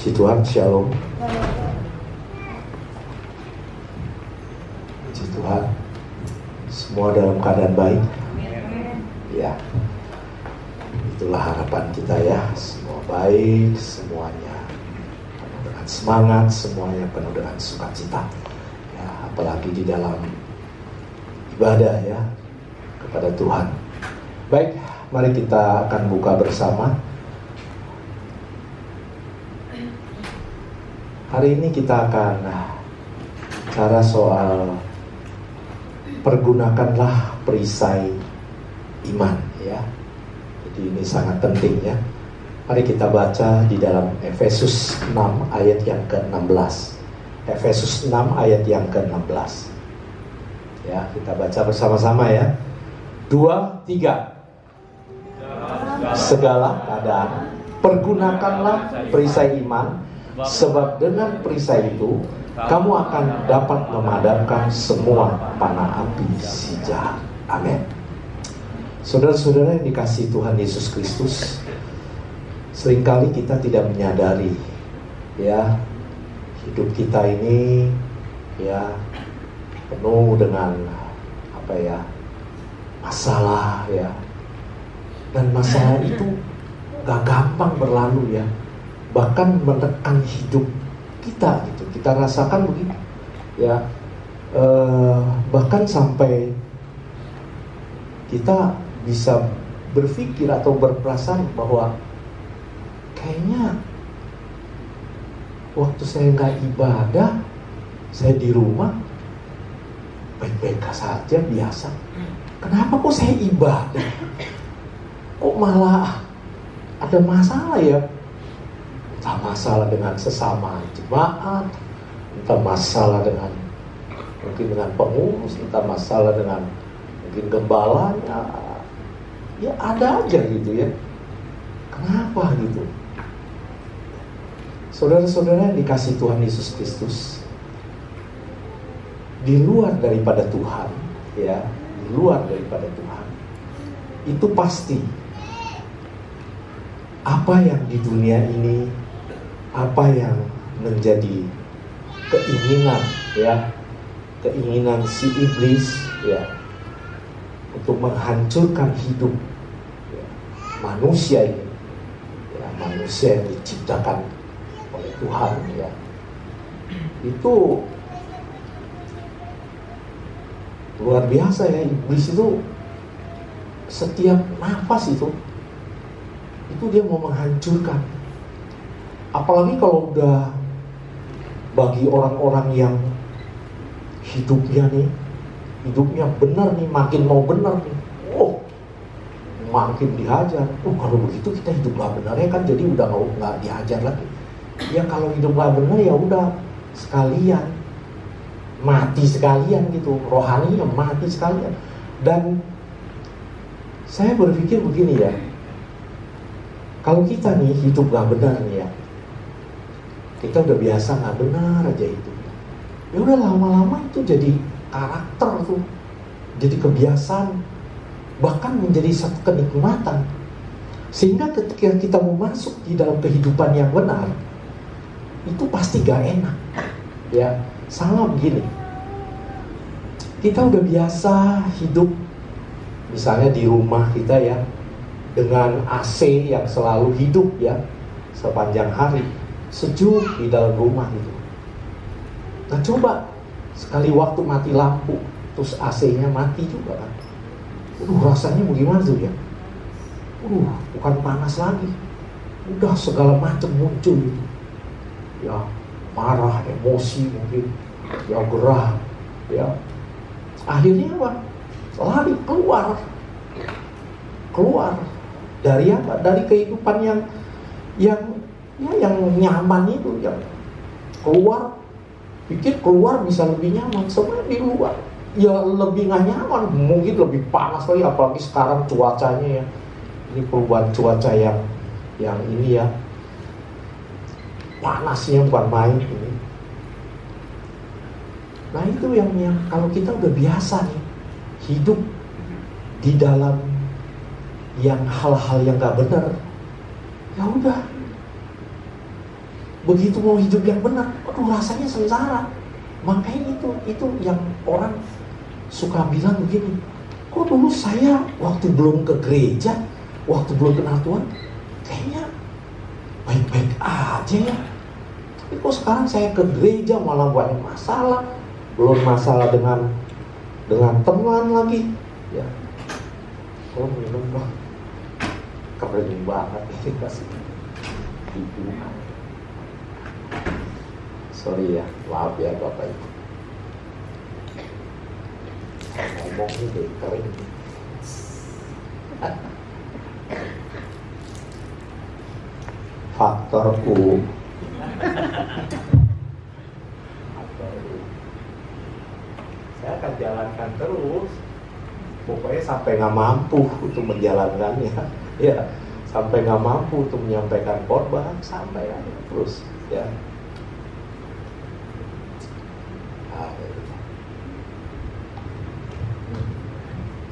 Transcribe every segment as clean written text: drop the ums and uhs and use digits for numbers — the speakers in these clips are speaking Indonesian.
Puji Tuhan, Shalom. Puji Tuhan, semua dalam keadaan baik. Ya, itulah harapan kita ya. Semua baik, semuanya penuh dengan semangat, semuanya penuh dengan sukacita. Ya, apalagi di dalam ibadah ya kepada Tuhan. Baik, mari kita akan buka bersama. Hari ini kita akan bicara soal pergunakanlah perisai iman ya. Jadi ini sangat penting ya. Mari kita baca di dalam Efesus 6 ayat yang ke-16. Efesus 6 ayat yang ke-16. Ya, kita baca bersama-sama ya. 2, 3. Segala keadaan pergunakanlah perisai iman, sebab dengan perisai itu kamu akan dapat memadamkan semua panah api si jahat. Amin. Saudara-saudara yang dikasihi Tuhan Yesus Kristus, seringkali kita tidak menyadari ya, hidup kita ini ya penuh dengan masalah ya. Dan masalah itu gak gampang berlalu ya, bahkan menekan hidup kita gitu. Kita rasakan begitu ya, bahkan sampai kita bisa berpikir atau berperasaan bahwa kayaknya waktu saya nggak ibadah, saya di rumah baik-baik saja, biasa. Kenapa kok saya ibadah kok malah ada masalah ya? Entah masalah dengan sesama jemaat, entah masalah dengan mungkin dengan pengurus, entah masalah dengan mungkin gembalanya. Ya ada aja gitu ya. Kenapa gitu? Saudara-saudara yang dikasihi Tuhan Yesus Kristus, di luar daripada Tuhan ya, di luar daripada Tuhan, itu pasti apa yang di dunia ini, apa yang menjadi keinginan ya, keinginan si iblis ya, untuk menghancurkan hidup ya, manusia ini ya, manusia yang diciptakan oleh Tuhan ya, itu luar biasa ya. Iblis itu setiap nafas itu dia mau menghancurkan. Apalagi kalau udah bagi orang-orang yang hidupnya benar nih, makin mau benar nih, makin dihajar. Kalau begitu kita hidup gak benar ya kan, jadi udah nggak dihajar lagi. Ya kalau hidup gak benar ya udah sekalian mati sekalian gitu, rohaninya mati sekalian. Dan saya berpikir begini ya, kalau kita nih hidup gak benar nih ya, kita udah biasa gak benar aja itu, ya udah lama-lama itu jadi karakter tuh, jadi kebiasaan, bahkan menjadi satu kenikmatan. Sehingga ketika kita mau masuk di dalam kehidupan yang benar, itu pasti gak enak ya. Sama begini, kita udah biasa hidup misalnya di rumah kita ya, dengan AC yang selalu hidup ya sepanjang hari, sejuk di dalam rumah gitu. Nah coba sekali waktu mati lampu, terus AC-nya mati juga kan, rasanya bagaimana tuh ya? Bukan panas lagi, udah segala macam muncul gitu ya, marah, emosi mungkin ya, gerah ya. Akhirnya apa? Lari keluar dari apa? Dari kehidupan yang nyaman itu, yang keluar, pikir keluar bisa lebih nyaman, sebenarnya di luar ya lebih nggak nyaman, mungkin lebih panas lagi, apalagi sekarang cuacanya ya, ini perubahan cuaca yang ini ya, panasnya bukan main ini. Nah itu yang kalau kita udah biasa nih hidup di dalam yang hal-hal yang gak benar, ya udah begitu mau hidup yang benar, aduh rasanya sengsara. Makanya itu yang orang suka bilang begini, kok dulu saya waktu belum ke gereja, waktu belum kenal Tuhan, kayaknya baik-baik aja ya. Tapi kok sekarang saya ke gereja malah banyak masalah, belum masalah dengan teman lagi. Ya, oh minum dong, keren banget ini kasih ibu. Sorry ya, maaf ya Bapak Ibu. Ngomong ini kering. Faktor U. Saya akan jalankan terus. Pokoknya sampai nggak mampu untuk menjalankannya. Ya, sampai nggak mampu untuk menyampaikan khotbah, sampai aja terus. Ya.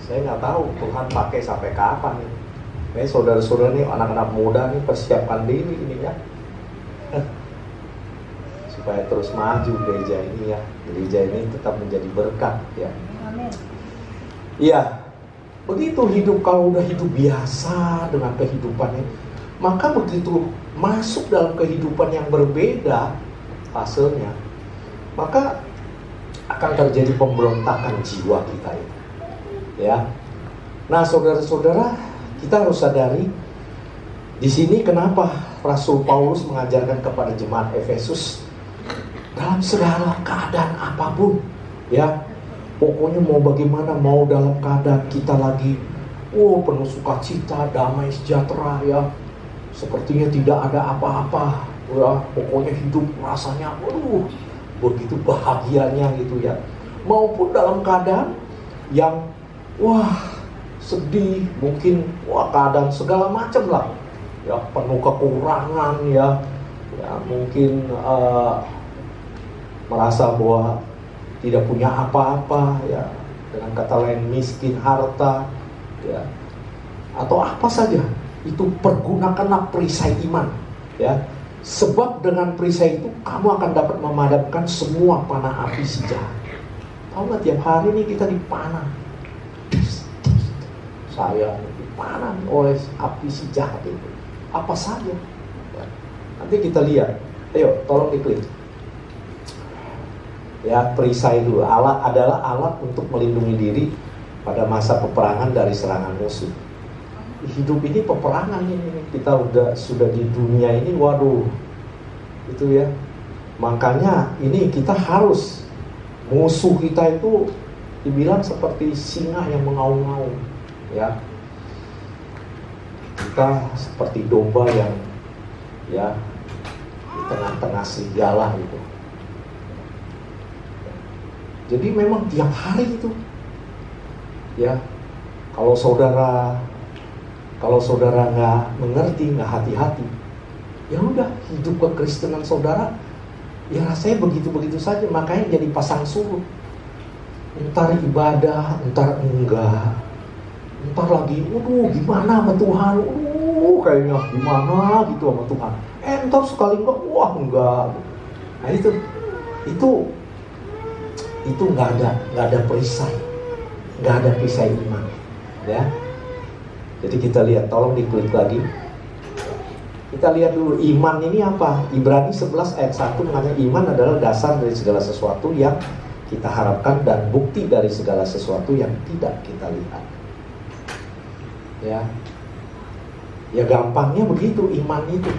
Saya nggak tahu Tuhan pakai sampai kapan nih. Kayak saudara-saudara nih, anak-anak muda nih, persiapkan diri ini ya, supaya terus maju gereja ini ya. Gereja ini tetap menjadi berkat ya. Iya, begitu hidup. Kalau udah hidup biasa dengan kehidupannya, maka begitu masuk dalam kehidupan yang berbeda hasilnya, maka akan terjadi pemberontakan jiwa kita itu. Ya, nah saudara-saudara, kita harus sadari di sini kenapa Rasul Paulus mengajarkan kepada jemaat Efesus dalam segala keadaan apapun, ya, pokoknya mau bagaimana, mau dalam keadaan kita lagi, penuh sukacita, damai, sejahtera, ya, sepertinya tidak ada apa-apa, ya, pokoknya hidup rasanya, begitu bahagianya gitu ya, maupun dalam keadaan yang sedih, mungkin keadaan segala macam lah, ya, penuh kekurangan, ya mungkin merasa bahwa tidak punya apa-apa, ya, dengan kata lain miskin harta, ya, atau apa saja, itu pergunakanlah perisai iman, ya, sebab dengan perisai itu kamu akan dapat memadamkan semua panah api si jahat. Tahu nggak, tiap hari ini kita dipanah. Saya dipanah oleh api si jahat itu. Apa saja ya. Nanti kita lihat. Ayo, tolong diklik. Ya, perisai dulu. Alat adalah alat untuk melindungi diri pada masa peperangan dari serangan musuh. Hidup ini peperangan ini. Kita sudah di dunia ini, itu ya. Makanya ini kita harus, musuh kita itu dibilang seperti singa yang mengaum-ngaum. Ya, kita seperti domba yang, ya, di tengah-tengah serigala gitu. Jadi memang tiap hari itu, ya, kalau saudara nggak mengerti, nggak hati-hati, ya udah, hidup kekristenan saudara, ya rasanya begitu-begitu saja. Makanya jadi pasang surut. Entar ibadah, entar enggak. Entar lagi, gimana sama Tuhan, kayaknya gimana gitu sama Tuhan. Entar sekali enggak. Nah itu nggak ada perisai, nggak ada perisai iman, ya. Jadi kita lihat, tolong diklik lagi. Kita lihat dulu iman ini apa. Ibrani 11 ayat 1 mengatakan iman adalah dasar dari segala sesuatu yang kita harapkan dan bukti dari segala sesuatu yang tidak kita lihat. Ya gampangnya begitu iman itu.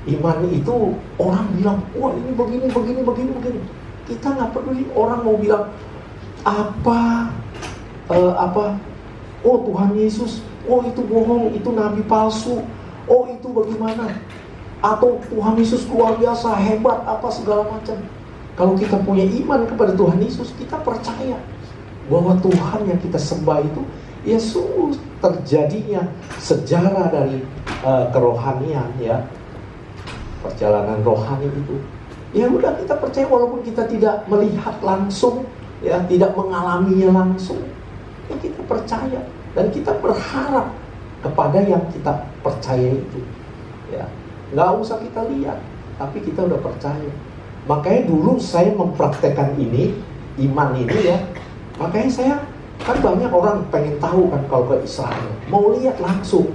Iman itu orang bilang, ini begini. Kita nggak peduli orang mau bilang apa. Tuhan Yesus, itu bohong, itu nabi palsu, itu bagaimana? Atau Tuhan Yesus luar biasa, hebat, apa segala macam. Kalau kita punya iman kepada Tuhan Yesus, kita percaya bahwa Tuhan yang kita sembah itu Yesus, terjadinya sejarah dari kerohanian, ya, perjalanan rohani itu. Ya udah, kita percaya walaupun kita tidak melihat langsung, ya, tidak mengalaminya langsung, ya kita percaya dan kita berharap kepada yang kita percaya itu. Ya, nggak usah kita lihat, tapi kita udah percaya. Makanya dulu saya mempraktekkan ini, iman ini ya. Makanya saya, kan banyak orang pengen tahu kan kalau ke Israel, mau lihat langsung.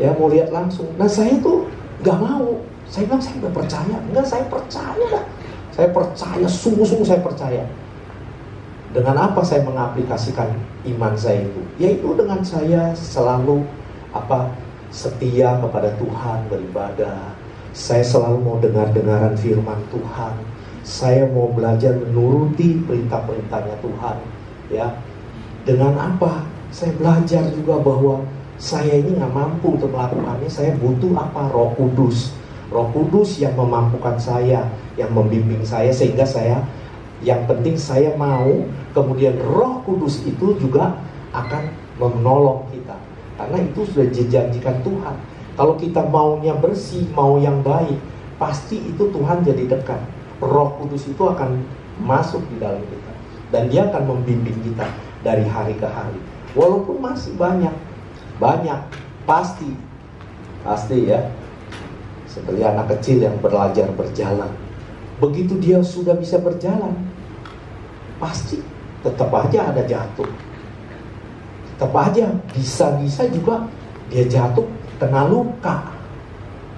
Ya, mau lihat langsung. Nah saya tuh gak mau. Saya bilang saya udah percaya. Enggak, saya percaya dah. Saya percaya, sungguh-sungguh saya percaya. Dengan apa saya mengaplikasikan iman saya itu? Yaitu dengan saya selalu setia kepada Tuhan, beribadah. Saya selalu mau dengar-dengaran firman Tuhan. Saya mau belajar menuruti perintah-perintahnya Tuhan. Ya, dengan apa? Saya belajar juga bahwa saya ini nggak mampu untuk melakukannya. Saya butuh apa? Roh Kudus. Roh Kudus yang memampukan saya, yang membimbing saya, sehingga saya, yang penting saya mau, kemudian Roh Kudus itu juga akan menolong kita. Karena itu sudah dijanjikan Tuhan. Kalau kita maunya bersih, mau yang baik, pasti itu Tuhan jadi dekat. Roh Kudus itu akan masuk di dalam kita. Dan dia akan membimbing kita dari hari ke hari. Walaupun masih banyak, pasti ya. Seperti anak kecil yang belajar berjalan. Begitu dia sudah bisa berjalan, pasti tetap aja ada jatuh. Tetap aja, bisa-bisa juga dia jatuh, kena luka.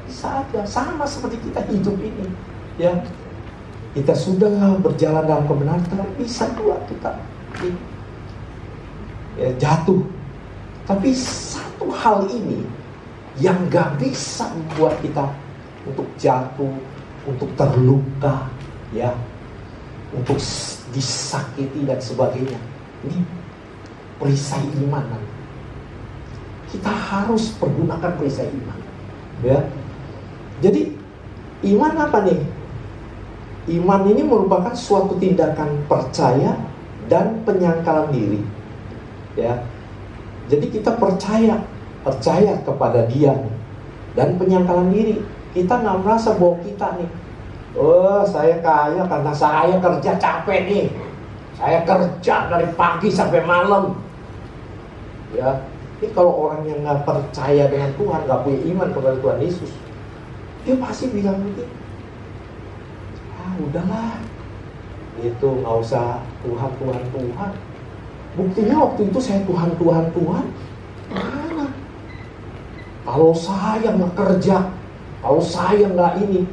Bisa aja, sama seperti kita hidup ini. Ya, kita sudah berjalan dalam kebenaran, tapi bisa juga kita jatuh. Tapi satu hal ini yang gak bisa membuat kita untuk jatuh, untuk terluka, ya, untuk disakiti dan sebagainya. Ini perisai iman. Kita harus pergunakan perisai iman. Ya. Jadi iman apa nih? Iman ini merupakan suatu tindakan percaya dan penyangkalan diri. Ya. Jadi kita percaya kepada Dia dan penyangkalan diri. Kita nggak merasa bahwa kita nih, saya kaya karena saya kerja capek nih. Saya kerja dari pagi sampai malam. Ya, ini kalau orang yang nggak percaya dengan Tuhan, nggak punya iman kepada Tuhan Yesus, dia pasti bilang begitu. Udahlah, itu nggak usah Tuhan. Buktinya waktu itu saya Tuhan. Mana? Kalau saya nggak kerja, kalau saya nggak ini,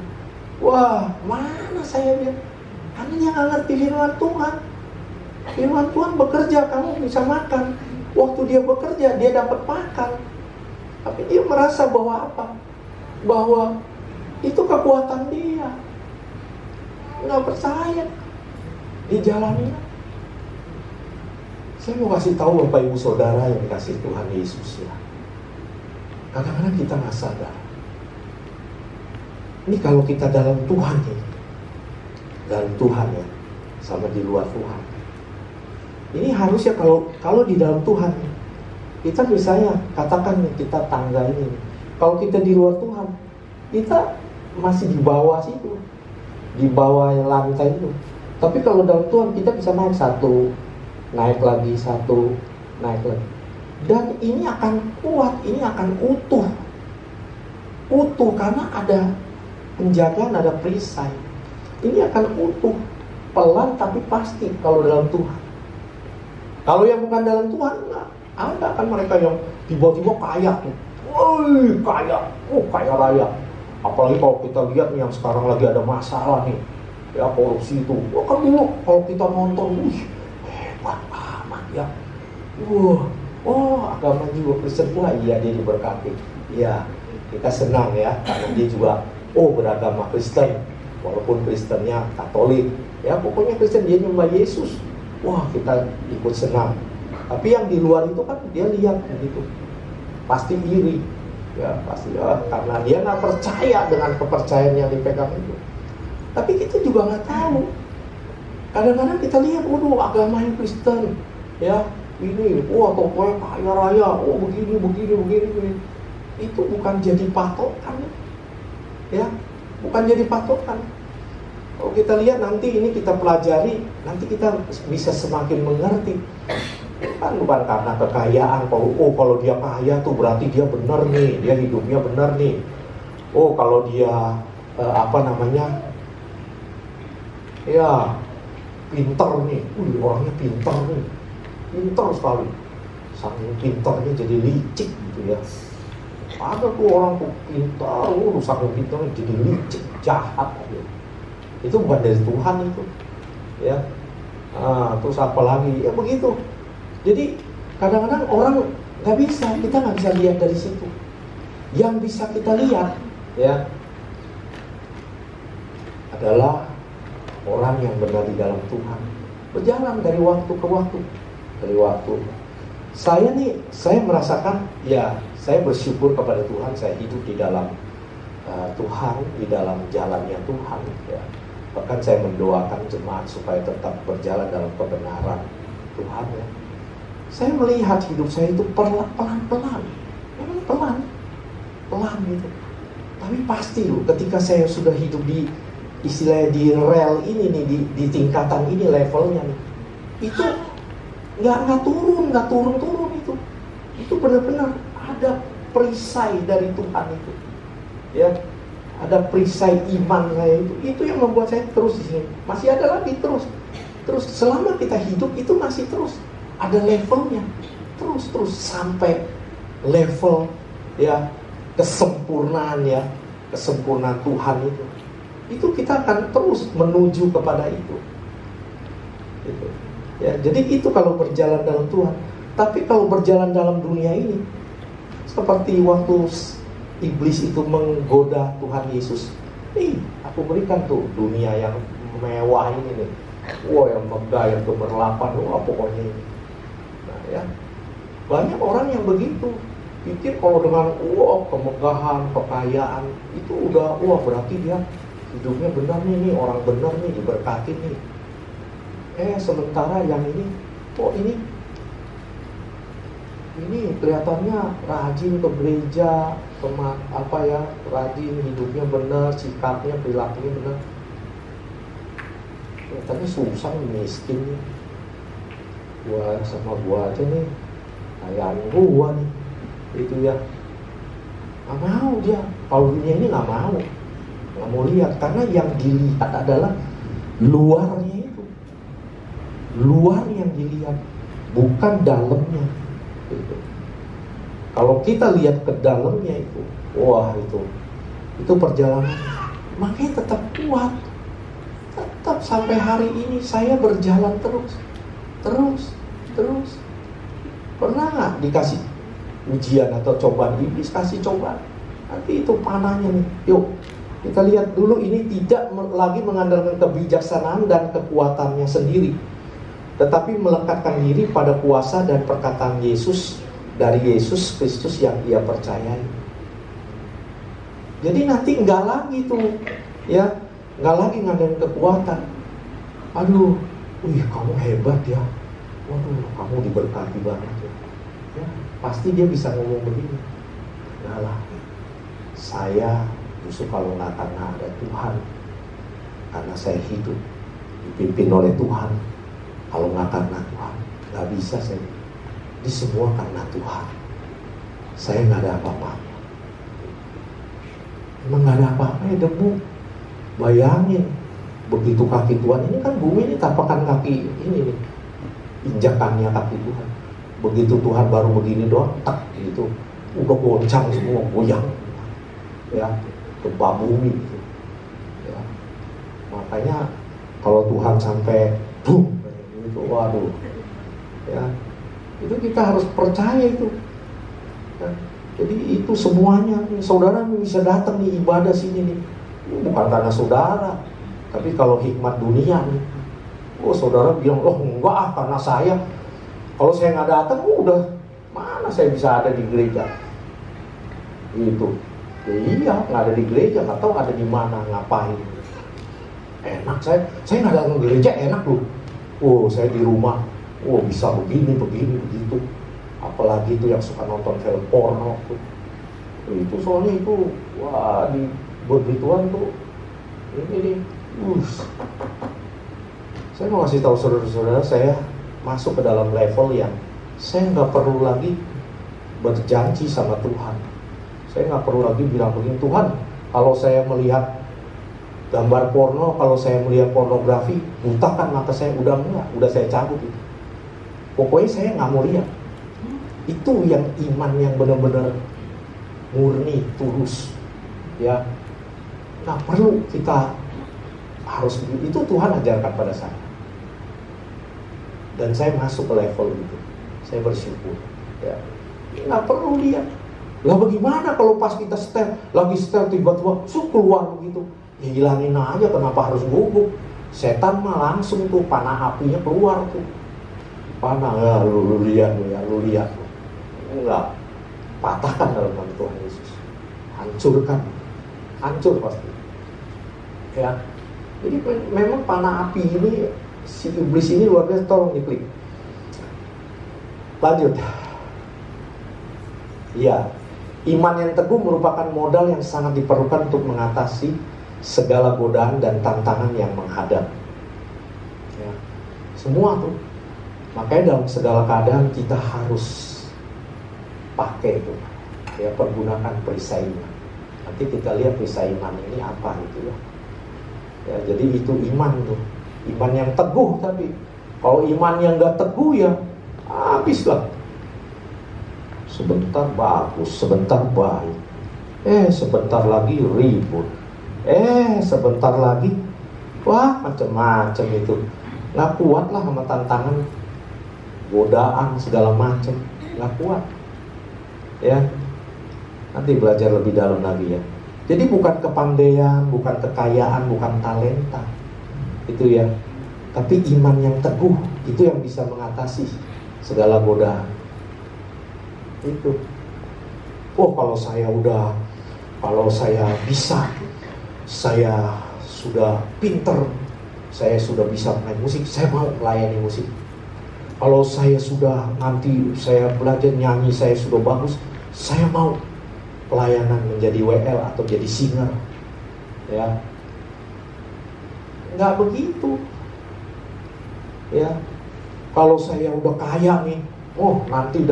wah, mana saya bilang? Karena nggak ngerti firman Tuhan. Firman Tuhan bekerja, kamu bisa makan. Waktu dia bekerja, dia dapat makan. Tapi dia merasa bahwa apa? Bahwa itu kekuatan dia. Nggak percaya di jalannya. Saya mau kasih tahu Bapak Ibu Saudara yang dikasih Tuhan Yesus ya. Kadang-kadang kita nggak sadar. Ini kalau kita dalam Tuhan ya, dalam Tuhan ya, sama di luar Tuhan. Ini harusnya kalau di dalam Tuhan, kita misalnya katakan kita tangga ini, kalau kita di luar Tuhan, kita masih di bawah situ, di bawah lantai itu. Tapi kalau dalam Tuhan kita bisa naik satu, naik lagi satu, naik lagi. Dan ini akan kuat, ini akan utuh karena ada penjagaan, ada perisai. Ini akan utuh, pelan tapi pasti kalau dalam Tuhan. Kalau yang bukan dalam Tuhan, enggak. Ada kan mereka yang tiba-tiba kaya tuh. Woi, kaya raya. Apalagi kalau kita lihat nih yang sekarang lagi ada masalah nih, ya korupsi itu. Wah, kan dulu kalau kita nonton, hebat amat ya. Agama juga Kristen pula, iya dia diberkati. Iya, kita senang ya, karena dia juga beragama Kristen, walaupun Kristennya Katolik. Ya pokoknya Kristen, dia nyembah Yesus. Wah, kita ikut senang. Tapi yang di luar itu kan dia lihat begitu, pasti iri. Ya pasti karena dia nggak percaya dengan kepercayaan yang dipegang itu. Tapi kita juga nggak tahu. Kadang-kadang kita lihat, agama yang Kristen, ya ini, tokonya kaya raya, begini. Itu bukan jadi patokan, ya, bukan jadi patokan. Kalau kita lihat nanti ini kita pelajari, nanti kita bisa semakin mengerti. Kan bukan karena kekayaan, kalau dia kaya tuh berarti dia benar nih, dia hidupnya benar nih. Oh kalau dia ya pinter nih, orangnya pinter nih, pinter sekali, saking pinternya jadi licik gitu ya. Ada tuh orang tuh pintar, saking pinternya jadi licik, jahat gitu. Itu bukan dari Tuhan itu, ya. Terus apa lagi? Ya begitu. Jadi kadang-kadang orang kita nggak bisa lihat dari situ. Yang bisa kita lihat, ya, adalah orang yang benar di dalam Tuhan, berjalan dari waktu ke waktu, saya merasakan, ya, saya bersyukur kepada Tuhan, saya hidup di dalam Tuhan, di dalam jalannya Tuhan, ya. Bahkan saya mendoakan jemaat supaya tetap berjalan dalam kebenaran Tuhan, ya. Saya melihat hidup saya itu pelan-pelan, memang pelan gitu. Tapi pasti loh, ketika saya sudah hidup di istilahnya di rel ini nih, di tingkatan ini levelnya nih, itu nggak turun itu benar-benar ada perisai dari Tuhan itu, ya, ada perisai iman saya itu yang membuat saya terus di sini, masih ada lagi terus selama kita hidup itu masih terus ada levelnya, terus sampai level, ya, kesempurnaan Tuhan itu kita akan terus menuju kepada itu, gitu. Ya, jadi itu kalau berjalan dalam Tuhan. Tapi kalau berjalan dalam dunia ini, seperti waktu iblis itu menggoda Tuhan Yesus, aku berikan tuh dunia yang mewah ini nih, yang megah, yang gemerlapan, pokoknya ini. Nah, ya, banyak orang yang begitu, pikir kalau dengan kemegahan, kekayaan itu udah berarti dia hidupnya benar nih, orang benar nih, diberkati nih. Sementara yang ini kelihatannya rajin ke gereja, rajin, hidupnya benar, sikapnya, perilakunya benar. Kelihatannya susah, miskin nih. Gua aja nih, kayak gua nih, itu ya. Nggak mau dia, kalau dunia ini nggak mau lihat, karena yang dilihat adalah luarnya itu, luar yang dilihat, bukan dalamnya. Gitu. Kalau kita lihat ke dalamnya itu, itu perjalanan, makanya tetap kuat, tetap sampai hari ini saya berjalan terus. Pernah nggak dikasih ujian atau cobaan? Iblis kasih cobaan, nanti itu panahnya nih. Yuk kita lihat dulu, ini tidak lagi mengandalkan kebijaksanaan dan kekuatannya sendiri, tetapi melekatkan diri pada kuasa dan perkataan Yesus, dari Yesus Kristus yang ia percayai. Jadi nanti enggak lagi tuh, ya, enggak lagi ngadain kekuatan. Aduh, kamu hebat ya. Waduh, kamu diberkati banget ya. Ya, pasti dia bisa ngomong begini. Enggak lah. Saya justru kalau nggak karena ada Tuhan, karena saya hidup dipimpin oleh Tuhan. Kalau nggak karena Tuhan, nggak bisa saya. Ini semua karena Tuhan. Saya nggak ada apa-apa. Emang nggak ada apa-apa ya, debu. Bayangin, begitu kaki Tuhan, ini kan bumi ini tapakan kaki ini nih, injakannya kaki Tuhan. Begitu Tuhan baru begini doang, gitu, udah goncang semua, goyang, ya, gempa bumi gitu. Ya. Makanya kalau Tuhan sampai boom, itu waduh, ya, itu kita harus percaya itu. Ya. Jadi itu semuanya, saudara bisa datang di ibadah sini nih, bukan karena saudara, tapi kalau hikmat dunia nih, saudara bilang, enggak karena saya, kalau saya nggak datang, udah mana saya bisa ada di gereja? Itu, ya, iya, nggak ada di gereja, nggak tahu ada di mana, ngapain? Enak saya nggak datang ke gereja, enak loh. Saya di rumah, bisa begini, begitu. Apalagi itu yang suka nonton film porno tuh. Itu soalnya itu, di begituan tuh, ini nih, Saya mau kasih tahu saudara-saudara, saya masuk ke dalam level yang saya nggak perlu lagi berjanji sama Tuhan. Saya nggak perlu lagi bilang begini, Tuhan, Kalau saya melihat gambar porno, kalau saya melihat pornografi, buta kan mata saya, udah enggak, udah saya cabut itu. Pokoknya saya nggak mau lihat. Itu yang iman yang benar-benar murni, tulus, ya. Nggak perlu kita harus, itu Tuhan ajarkan pada saya. Dan saya masuk ke level itu, saya bersyukur, ya. Nggak perlu lihat. Lah bagaimana kalau pas kita lagi setel tiba-tiba keluar begitu? Ya hilangin aja, kenapa harus gugup? Setan mah langsung tuh panah apinya keluar tuh. Panah, ya lu lihat lu lihat. Enggak, patahkan dalam nama Tuhan Yesus. Hancurkan. Hancur pasti. Ya. Jadi memang panah api ini, si iblis ini luar biasa, tolong diklik. Lanjut. Ya. Iman yang teguh merupakan modal yang sangat diperlukan untuk mengatasi segala godaan dan tantangan yang menghadap. Ya. Semua tuh. Makanya dalam segala keadaan kita harus pakai itu. Ya, pergunakan perisai iman. Nanti kita lihat perisai iman ini apa gitu ya. Ya, jadi itu iman tuh. Iman yang teguh, tapi kalau iman yang gak teguh ya habislah. Sebentar bagus, sebentar baik. Sebentar lagi ribut. Sebentar lagi, wah macam-macam itu. Nggak kuat lah sama tantangan, godaan segala macam. Nggak kuat. Ya, nanti belajar lebih dalam lagi ya. Jadi bukan kepandaian, bukan kekayaan, bukan talenta. Itu ya. Tapi iman yang teguh, itu yang bisa mengatasi segala godaan. Itu. Kalau saya bisa, saya sudah pinter, saya sudah bisa main musik, saya mau melayani musik. Kalau saya sudah nanti saya belajar nyanyi, saya sudah bagus, saya mau pelayanan menjadi WL atau jadi singer. Ya. Nggak begitu. Ya. Kalau saya udah kaya nih, nanti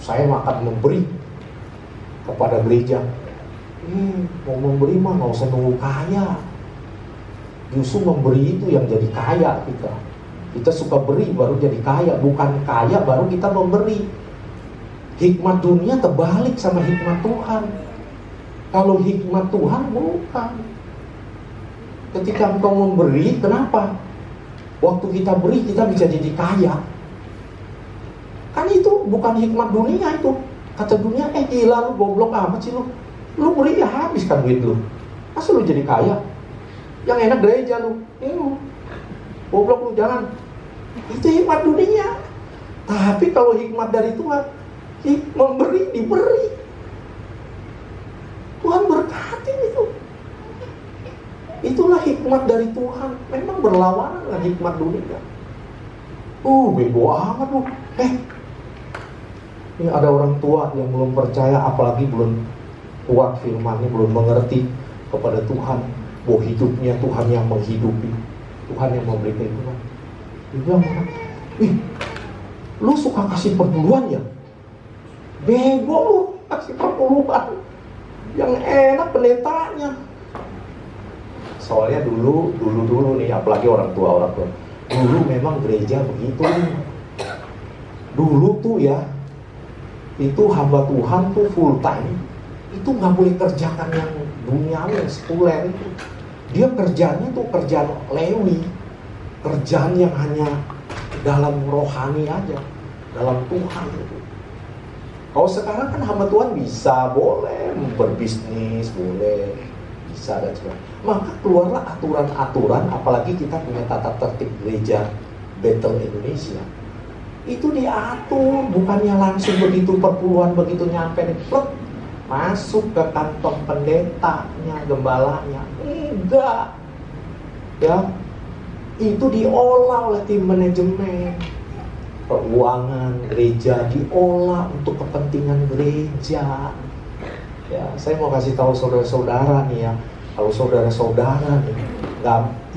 saya akan memberi kepada gereja. Mau memberi mah nggak usah nunggu kaya. Justru memberi itu yang jadi kaya kita. Kita suka beri baru jadi kaya, bukan kaya baru kita memberi. Hikmat dunia terbalik sama hikmat Tuhan. Kalau hikmat Tuhan bukan. Ketika engkau memberi, kenapa? Waktu kita beri kita bisa jadi kaya. Kan itu bukan hikmat dunia itu. Kata dunia, gila lu, goblok amat sih lu. Lu beri ya habis kan duit lu. Masa lu jadi kaya? Yang enak gereja lu. Goblok lu, jangan. Itu hikmat dunia. Tapi kalau hikmat dari Tuhan, memberi, diberi. Tuhan berkati itu. Itulah hikmat dari Tuhan. Memang berlawanan dengan hikmat dunia. Bego amat lu. Ini ada orang tua yang belum percaya, apalagi belum kuat firman-Nya, belum mengerti kepada Tuhan bahwa hidupnya Tuhan yang menghidupi, Tuhan yang memberi kehidupan. Dia bilang, lu suka kasih perpuluhan ya? Bego lu, kasih perpuluhan. Yang enak pendetanya. Soalnya dulu nih, apalagi orang tua. Dulu memang gereja begitu. Dulu tuh ya, itu hamba Tuhan tuh full time, itu nggak boleh kerjakan yang duniawi, yang sekuler itu. Dia kerjanya tuh kerjaan lewi, kerjaan yang hanya dalam rohani aja, dalam Tuhan itu. Kalau sekarang kan hamba Tuhan boleh berbisnis, boleh, bisa dan sebagainya. Maka keluarlah aturan-aturan, apalagi kita punya tata tertib gereja Bethel Indonesia. Itu diatur, bukannya langsung begitu perpuluhan, begitu nyampe plek, masuk ke kantong pendetanya, gembalanya. Enggak. Ya. Itu diolah oleh tim manajemen. Keuangan gereja diolah untuk kepentingan gereja. Ya, saya mau kasih tahu saudara-saudara nih ya. Kalau saudara-saudara nih,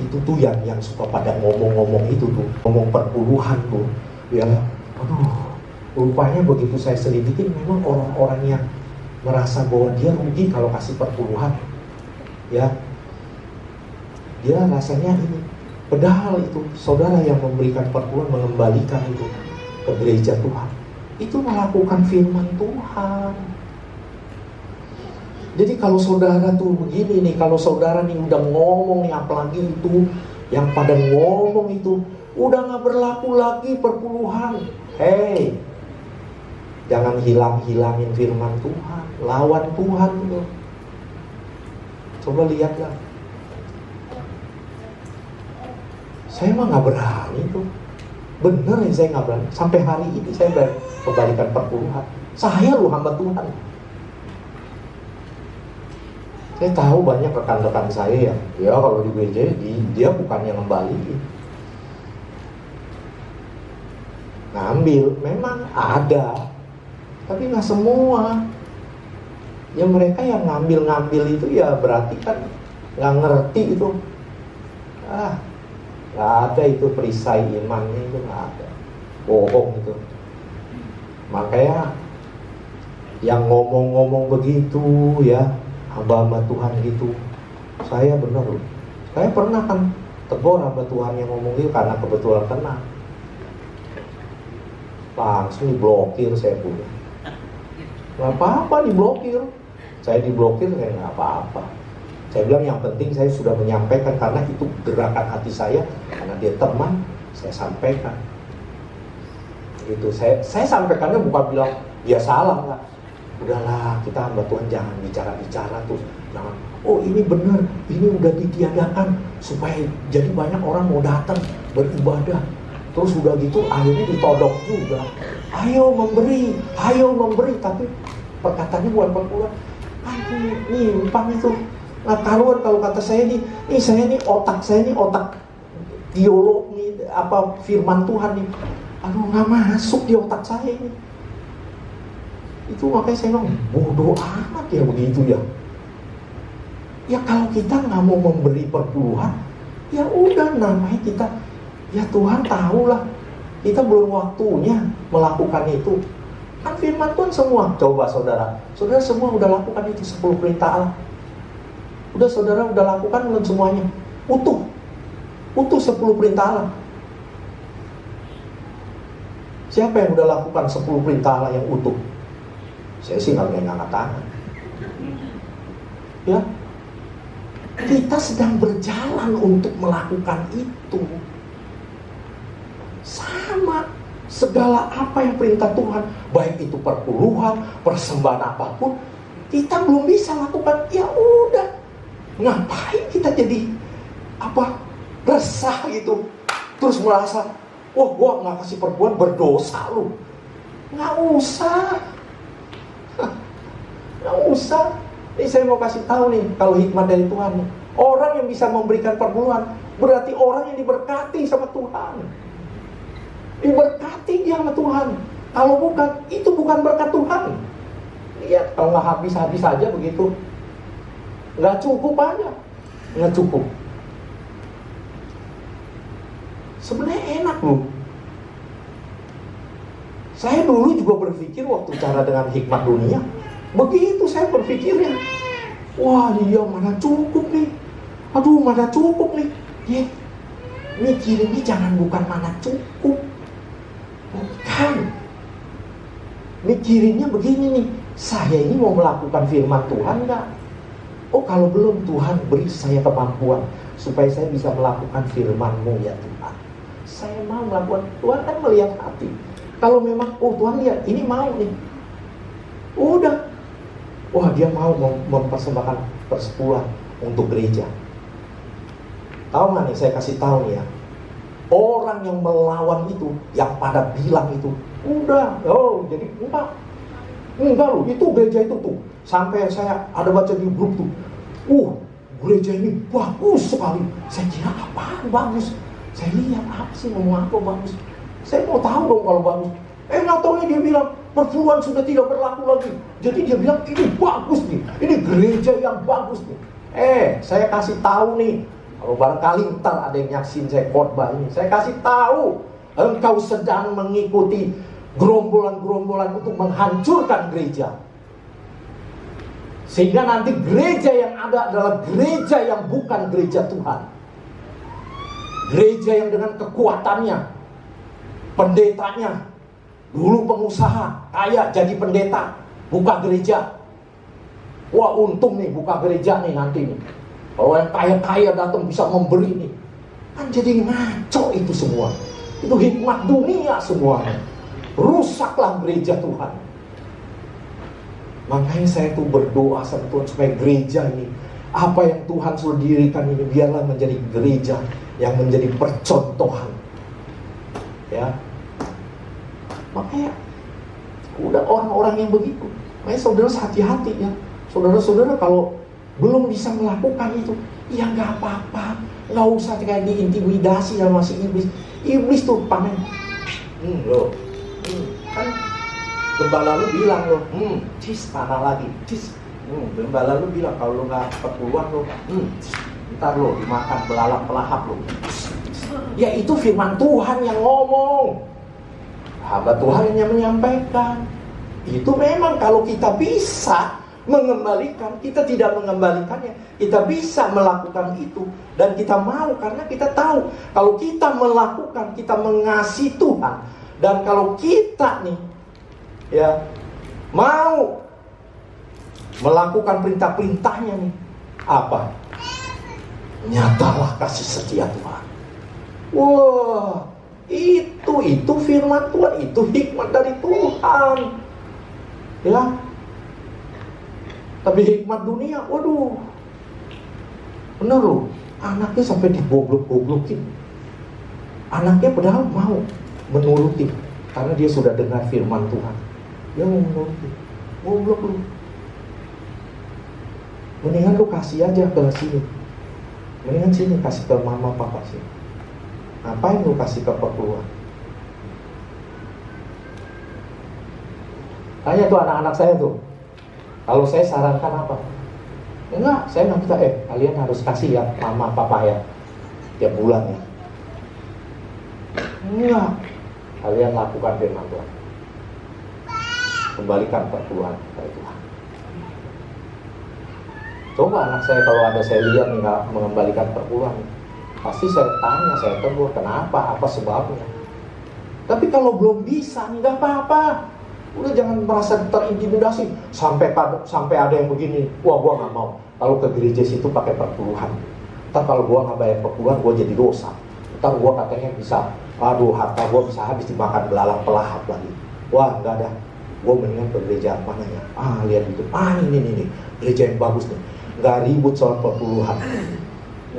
itu tuh yang suka pada ngomong-ngomong itu tuh, ngomong perpuluhan tuh. Ya, rupanya begitu saya selidikin, memang orang-orang yang merasa bahwa dia rugi kalau kasih perpuluhan, Ya, dia rasanya ini. Padahal itu saudara yang memberikan perpuluhan, mengembalikan itu ke gereja Tuhan, itu melakukan firman Tuhan. Jadi kalau saudara tuh begini nih, kalau saudara nih udah ngomong nih, apalagi itu yang pada ngomong itu udah gak berlaku lagi perpuluhan. Hei, jangan hilang-hilangin firman Tuhan, lawan Tuhan itu. Coba lihatlah. Saya mah gak berani tuh. Bener ya, saya gak berani. Sampai hari ini saya kembalikan perpuluhan. Saya loh hamba Tuhan. Saya tahu banyak rekan-rekan saya ya kalau di gereja dia bukannya ngembaliin, ngambil, memang ada, tapi nggak semua. Ya mereka yang ngambil itu ya berarti kan nggak ngerti itu. Nggak ada itu perisai imannya, itu nggak ada, bohong itu. Makanya yang ngomong-ngomong begitu ya, hamba Tuhan gitu, saya benar loh. Saya pernah kan tegur hamba Tuhan yang ngomong gitu karena kebetulan kena. Langsung diblokir saya punya. Gak apa-apa diblokir. Saya diblokir ya gak apa-apa. Saya bilang yang penting saya sudah menyampaikan, karena itu gerakan hati saya, karena dia teman, saya sampaikan. Gitu. Saya sampaikannya bukan bilang dia salah, enggak. Udahlah, kita hamba Tuhan jangan bicara-bicara tuh. Jangan, oh ini benar, ini udah ditiadakan supaya jadi banyak orang mau datang beribadah. Terus udah gitu akhirnya ditodok juga. Ayo memberi, tapi perkataannya bukan perpuluhan. Aduh, nyimpang itu. Nah, karuan kalau kata saya nih otak teolog nih, apa firman Tuhan nih. Aduh, nggak masuk di otak saya ini. Itu makanya saya bilang, bodoh amat ya begitu ya. Ya kalau kita nggak mau memberi perpuluhan, ya udah, namanya kita, ya Tuhan tahulah, kita belum waktunya melakukan itu. Kan firman Tuhan semua, coba saudara semua udah lakukan itu 10 perintah Allah. Udah saudara udah lakukan belum semuanya? Utuh 10 perintah Allah. Siapa yang udah lakukan 10 perintah Allah yang utuh? Saya sih nggak ngangkat tangan. Ya, kita sedang berjalan untuk melakukan itu. Sama, segala apa yang perintah Tuhan, baik itu perpuluhan, persembahan apapun, kita belum bisa lakukan. Ya udah, ngapain kita jadi resah gitu, terus merasa, wah gua nggak kasih perpuluhan berdosa lu. Nggak usah. Ini saya mau kasih tahu nih, kalau hikmat dari Tuhan nih, orang yang bisa memberikan perpuluhan berarti orang yang diberkati sama Tuhan. Diberkati dia sama Tuhan. Kalau bukan, itu bukan berkat Tuhan. Lihat, kalau nggak habis-habis aja begitu, nggak cukup aja, nggak cukup. Sebenarnya enak loh. Saya dulu juga berpikir waktu cara dengan hikmat dunia, begitu saya berpikirnya. Wah, dia mana cukup nih. Aduh, mana cukup nih. Ya, mikirinnya jangan bukan mana cukup. Bukan. Mikirinnya begini nih, saya ini mau melakukan firman Tuhan enggak? Oh, kalau belum, Tuhan beri saya kemampuan supaya saya bisa melakukan firman-Mu ya Tuhan. Saya mau melakukan, Tuhan kan melihat hati. Kalau memang, oh Tuhan lihat, ini mau nih. Udah. Wah, dia mau mempersembahkan persepuluhan untuk gereja. Tahu nggak nih, saya kasih tahu nih ya. Orang yang melawan itu, yang pada bilang itu, udah, jadi enggak loh, itu gereja itu tuh. Sampai saya ada baca di grup tuh, gereja ini bagus sekali. Saya kira apaan bagus? Saya lihat apa sih, ngomong apa bagus? Saya mau tahu dong kalau bagus. Nggak taunya dia bilang perpuluhan sudah tidak berlaku lagi. Jadi dia bilang ini bagus nih, ini gereja yang bagus nih. Saya kasih tahu nih, kalau barangkali ntar ada yang nyaksin saya khotbah ini, saya kasih tahu, engkau sedang mengikuti gerombolan-gerombolan untuk menghancurkan gereja. Sehingga nanti gereja yang ada adalah gereja yang bukan gereja Tuhan. Gereja yang dengan kekuatannya, pendetanya dulu pengusaha, kaya jadi pendeta, buka gereja. Wah, untung nih buka gereja nih nanti nih. Kalau yang kaya-kaya datang bisa memberi nih. Kan jadi ngaco itu semua. Itu hikmat dunia semuanya. Rusaklah gereja Tuhan. Makanya saya tuh berdoa sama Tuhan supaya gereja ini, apa yang Tuhan sudah dirikan ini, biarlah menjadi gereja yang menjadi percontohan. Ya. Makanya udah orang-orang yang begitu. Makanya saudara hati-hati ya. Saudara-saudara kalau belum bisa melakukan itu, ya nggak apa-apa. Nggak usah kayak diintimidasi sama si iblis. Iblis tuh panen. Kan gembala lu bilang lo, tanah lagi, gembala lu bilang kalau lu nggak perpuluhan lo, ntar lo dimakan belalang pelahap lo. Ya itu firman Tuhan yang ngomong, hamba Tuhan yang menyampaikan. Itu memang kalau kita bisa mengembalikan, kita tidak mengembalikannya, kita bisa melakukan itu dan kita mau karena kita tahu kalau kita melakukan, kita mengasihi Tuhan. Dan kalau kita nih ya mau melakukan perintah-perintahnya nih, apa? Nyatalah kasih setia Tuhan. Wah, itu firman Tuhan, itu hikmat dari Tuhan. Ya. Tapi hikmat dunia, waduh, bener loh, anaknya sampai digoblok-goblokin. Anaknya padahal mau menuruti karena dia sudah dengar firman Tuhan. Dia mau menuruti, goblok lu. Mendingan lu kasih aja ke sini. Mendingan sini kasih ke mama papa sih. Ngapain lu kasih ke perpuluhan? Tanya tuh anak-anak saya tuh. Kalau saya sarankan apa? Enggak, saya nggak minta, kalian harus kasih ya mama papa ya tiap bulan ya. Enggak, kalian lakukan firman Tuhan. Kembalikan perpuluhan kepada Tuhan. Coba anak saya kalau ada saya lihat nih nggak mengembalikan perpuluhan, pasti saya tanya, saya tegur kenapa, apa sebabnya. Tapi kalau belum bisa, nggak apa-apa. Udah jangan merasa terintimidasi sampai ada yang begini, wah gua nggak mau kalau ke gereja situ pakai perpuluhan. Ntar kalau gua nggak bayar perpuluhan, gua jadi dosa. Ntar gua katanya bisa, aduh harta gua bisa habis dimakan belalang pelahap lagi. Wah nggak ada, gua mendingan ke gereja mana ya? Lihat itu, ini gereja yang bagus nih, nggak ribut soal perpuluhan,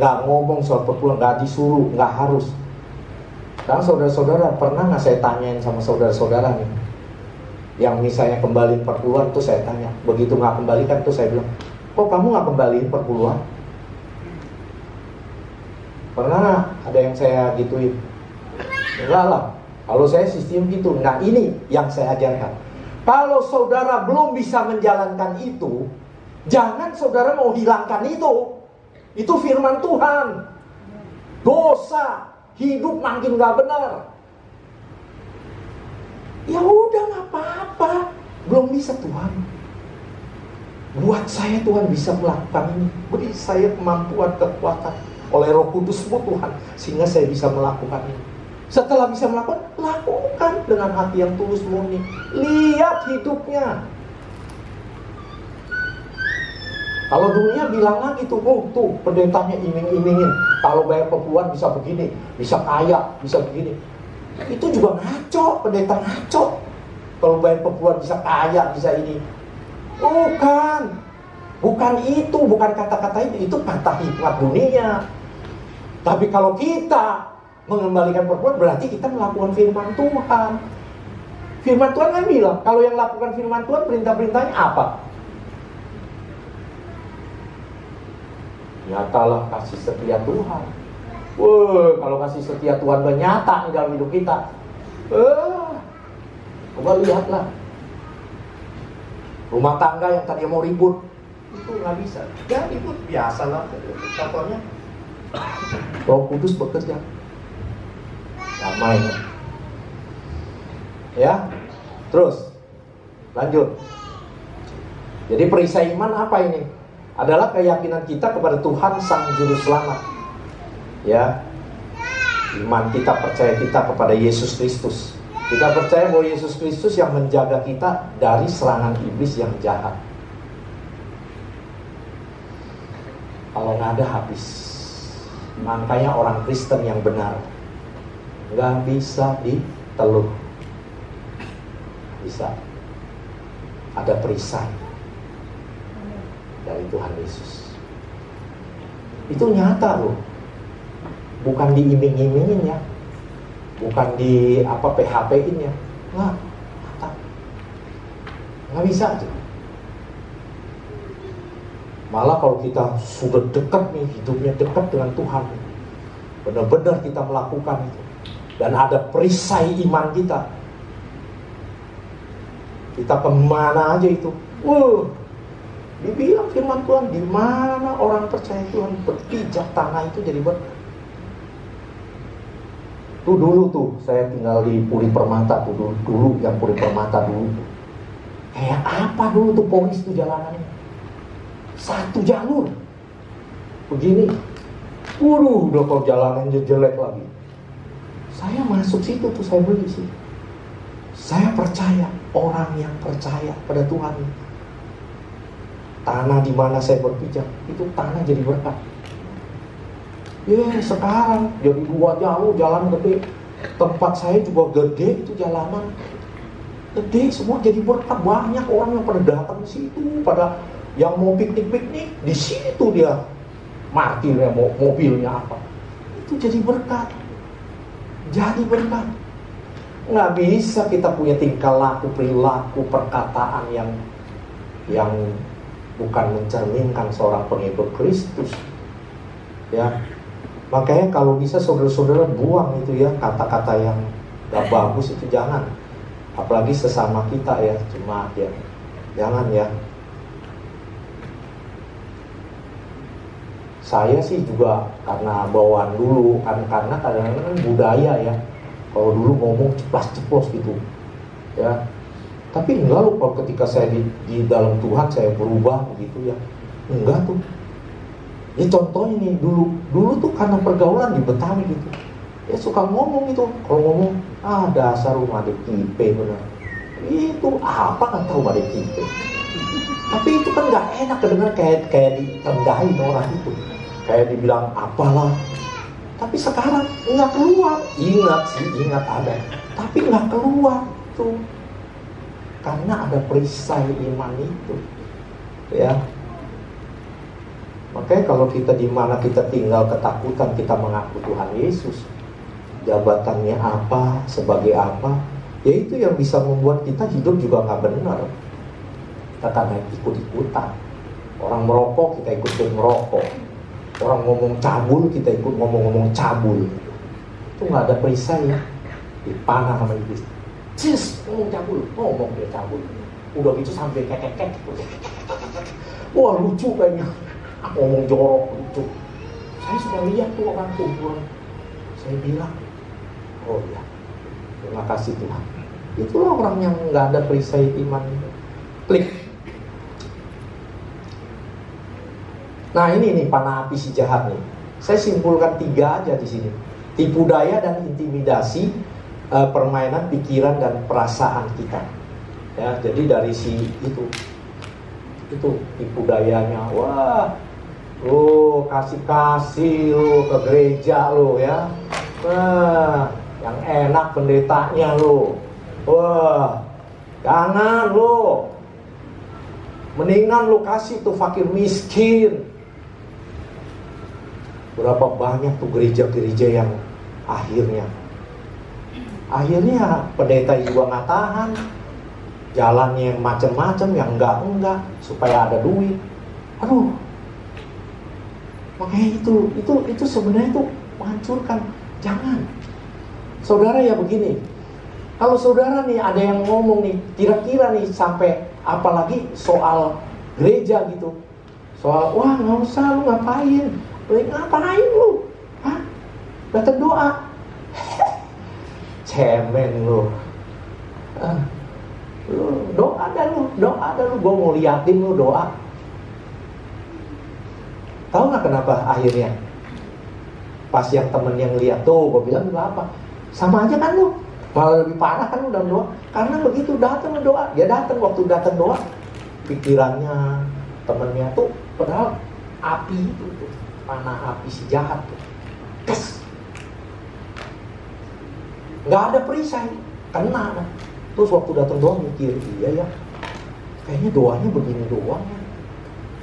nggak ngomong soal perpuluhan, nggak disuruh, nggak harus. Karena saudara-saudara pernah nggak saya tanyain sama saudara-saudara nih, yang misalnya kembaliin perpuluhan tuh saya tanya, begitu nggak kembalikan tuh saya bilang, kok kamu nggak kembaliin perpuluhan? Pernah ada yang saya gituin? Enggak lah, kalau saya sistem gitu. Nah ini yang saya ajarkan. Kalau saudara belum bisa menjalankan itu, jangan saudara mau hilangkan itu. Itu firman Tuhan. Dosa, hidup makin nggak benar. Ya udah nggak apa-apa, belum bisa Tuhan. Buat saya Tuhan bisa melakukan ini, beri saya kemampuan, kekuatan oleh Roh Kudus-Mu Tuhan, sehingga saya bisa melakukan ini. Setelah bisa melakukan, lakukan dengan hati yang tulus murni. Lihat hidupnya. Kalau dunia bilang lagi tuh, tuh pendetanya iming-imingin, kalau bayar perpuluhan bisa begini, bisa kaya, bisa begini. Itu juga ngaco, pendeta ngaco. Kalau bayar perpuluhan bisa kaya, bisa ini. Bukan itu, bukan kata-kata itu kata hikmat dunia. Tapi kalau kita mengembalikan perpuluhan, berarti kita melakukan firman Tuhan. Firman Tuhan kan bilang, kalau yang lakukan firman Tuhan, perintah-perintahnya apa? Nyatalah kasih setia Tuhan. Kalau kasih setia Tuhan nyata di dalam hidup kita, coba lihatlah rumah tangga yang tadi mau ribut, itu nggak bisa. Ya ribut biasa lah. Contohnya Roh Kudus bekerja, damai. Ya, terus lanjut. Jadi perisai iman apa ini? Adalah keyakinan kita kepada Tuhan Sang Juru Selamat. Ya, iman kita, percaya kita kepada Yesus Kristus. Kita percaya bahwa Yesus Kristus yang menjaga kita dari serangan iblis yang jahat. Kalau nggak ada habis. Makanya orang Kristen yang benar nggak bisa diteluh. Bisa. Ada perisai dari Tuhan Yesus. Itu nyata loh. Bukan diiming-imingin ya. Bukan di PHP-in ya. Nggak, nyata. Nggak bisa aja. Malah kalau kita sudah dekat nih, hidupnya dekat dengan Tuhan, benar-benar kita melakukan itu, dan ada perisai iman kita, kita kemana aja itu, dibilang firman Tuhan, di mana orang percaya Tuhan berpijak, tanah itu jadi berkat. Tuh dulu tuh saya tinggal di Puri Permata tuh dulu yang Puri Permata dulu. Kayak apa dulu tuh polis tuh jalanannya? Satu jalur begini. Udah kalau jalanannya jelek lagi. Saya masuk situ tuh, saya beli sih. Saya percaya, orang yang percaya pada Tuhan, tanah di mana saya berpijak itu tanah jadi berkat. Sekarang jadi 2 jalur, jalan gede. Tempat saya juga gede, itu jalanan gede, semua jadi berkat. Banyak orang yang pada datang ke situ, pada yang mau piknik-piknik di situ dia martirnya, mau mobilnya apa, itu jadi berkat. Jadi berkat. Nggak bisa kita punya tingkah laku, perilaku, perkataan yang bukan mencerminkan seorang pengikut Kristus. Ya, makanya kalau bisa saudara-saudara buang itu ya, kata-kata yang gak bagus itu jangan. Apalagi sesama kita ya, jemaat ya, jangan ya. Saya sih juga karena bawaan dulu, karena kadang-kadang budaya ya. Kalau dulu ngomong ceplas-ceplos gitu, ya. Tapi enggak loh, kalau ketika saya di dalam Tuhan saya berubah begitu ya. Enggak tuh. Ya contohnya nih, dulu tuh karena pergaulan di Betawi gitu. Ya suka ngomong gitu. Kalau ngomong, dasar rumah dek kipe bener. Itu apa nggak tahu rumah dek kipe. Tapi itu kan nggak enak kedengar, kayak ditendahin orang itu. Kayak dibilang apalah. Tapi sekarang nggak keluar. Ingat ada. Tapi nggak keluar tuh. Karena ada perisai iman itu. Ya. Makanya kalau kita di mana kita tinggal ketakutan, kita mengaku Tuhan Yesus. Jabatannya apa, sebagai apa, ya itu yang bisa membuat kita hidup juga nggak benar. Kita kadang ikut-ikutan. Orang merokok, kita ikut merokok. Orang ngomong cabul, kita ikut ngomong cabul. Itu nggak ada perisai ya. Dipanah sama iblis. Cis, ngomong cabul, ngomong dia cabul. Udah gitu sampai kekek. Wah lucu kayaknya. Ngomong jorok lucu. Saya sudah lihat tuh orang kumpulan. Saya bilang, oh ya, terima kasih Tuhan. Itulah orang yang nggak ada perisai iman. Klik. Nah ini nih panah api si jahat nih. Saya simpulkan 3 aja di sini. Tipu daya dan intimidasi, permainan pikiran dan perasaan kita. Ya, jadi dari si itu tipu dayanya. Wah, kasih lo ke gereja lo ya. Wah, yang enak pendetanya lo. Wah, jangan lo. Mendingan lo kasih tuh fakir miskin. Berapa banyak tuh gereja-gereja yang akhirnya pendeta juga nggak tahan, jalannya yang macam-macam, yang enggak supaya ada duit. Aduh, makanya itu sebenarnya itu menghancurkan. Jangan, saudara ya begini. Kalau saudara nih ada yang ngomong nih, kira-kira nih sampai apalagi soal gereja gitu, soal wah nggak usah lu ngapain lu, datang doa. Cemen lu. Lu doa dah lu, gue mau liatin lu doa. Tahu nggak kenapa akhirnya? Pas yang temen yang lihat tuh, gue bilang juga apa? Sama aja kan lu, malah lebih parah kan lu dalam doa. Karena begitu datang doa, dia datang waktu datang doa, pikirannya temennya tuh padahal api itu tuh, panah api si jahat tuh, kes, nggak ada perisai, kena kan. Terus waktu datang doa mikir, iya ya, kayaknya doanya begini doang ya,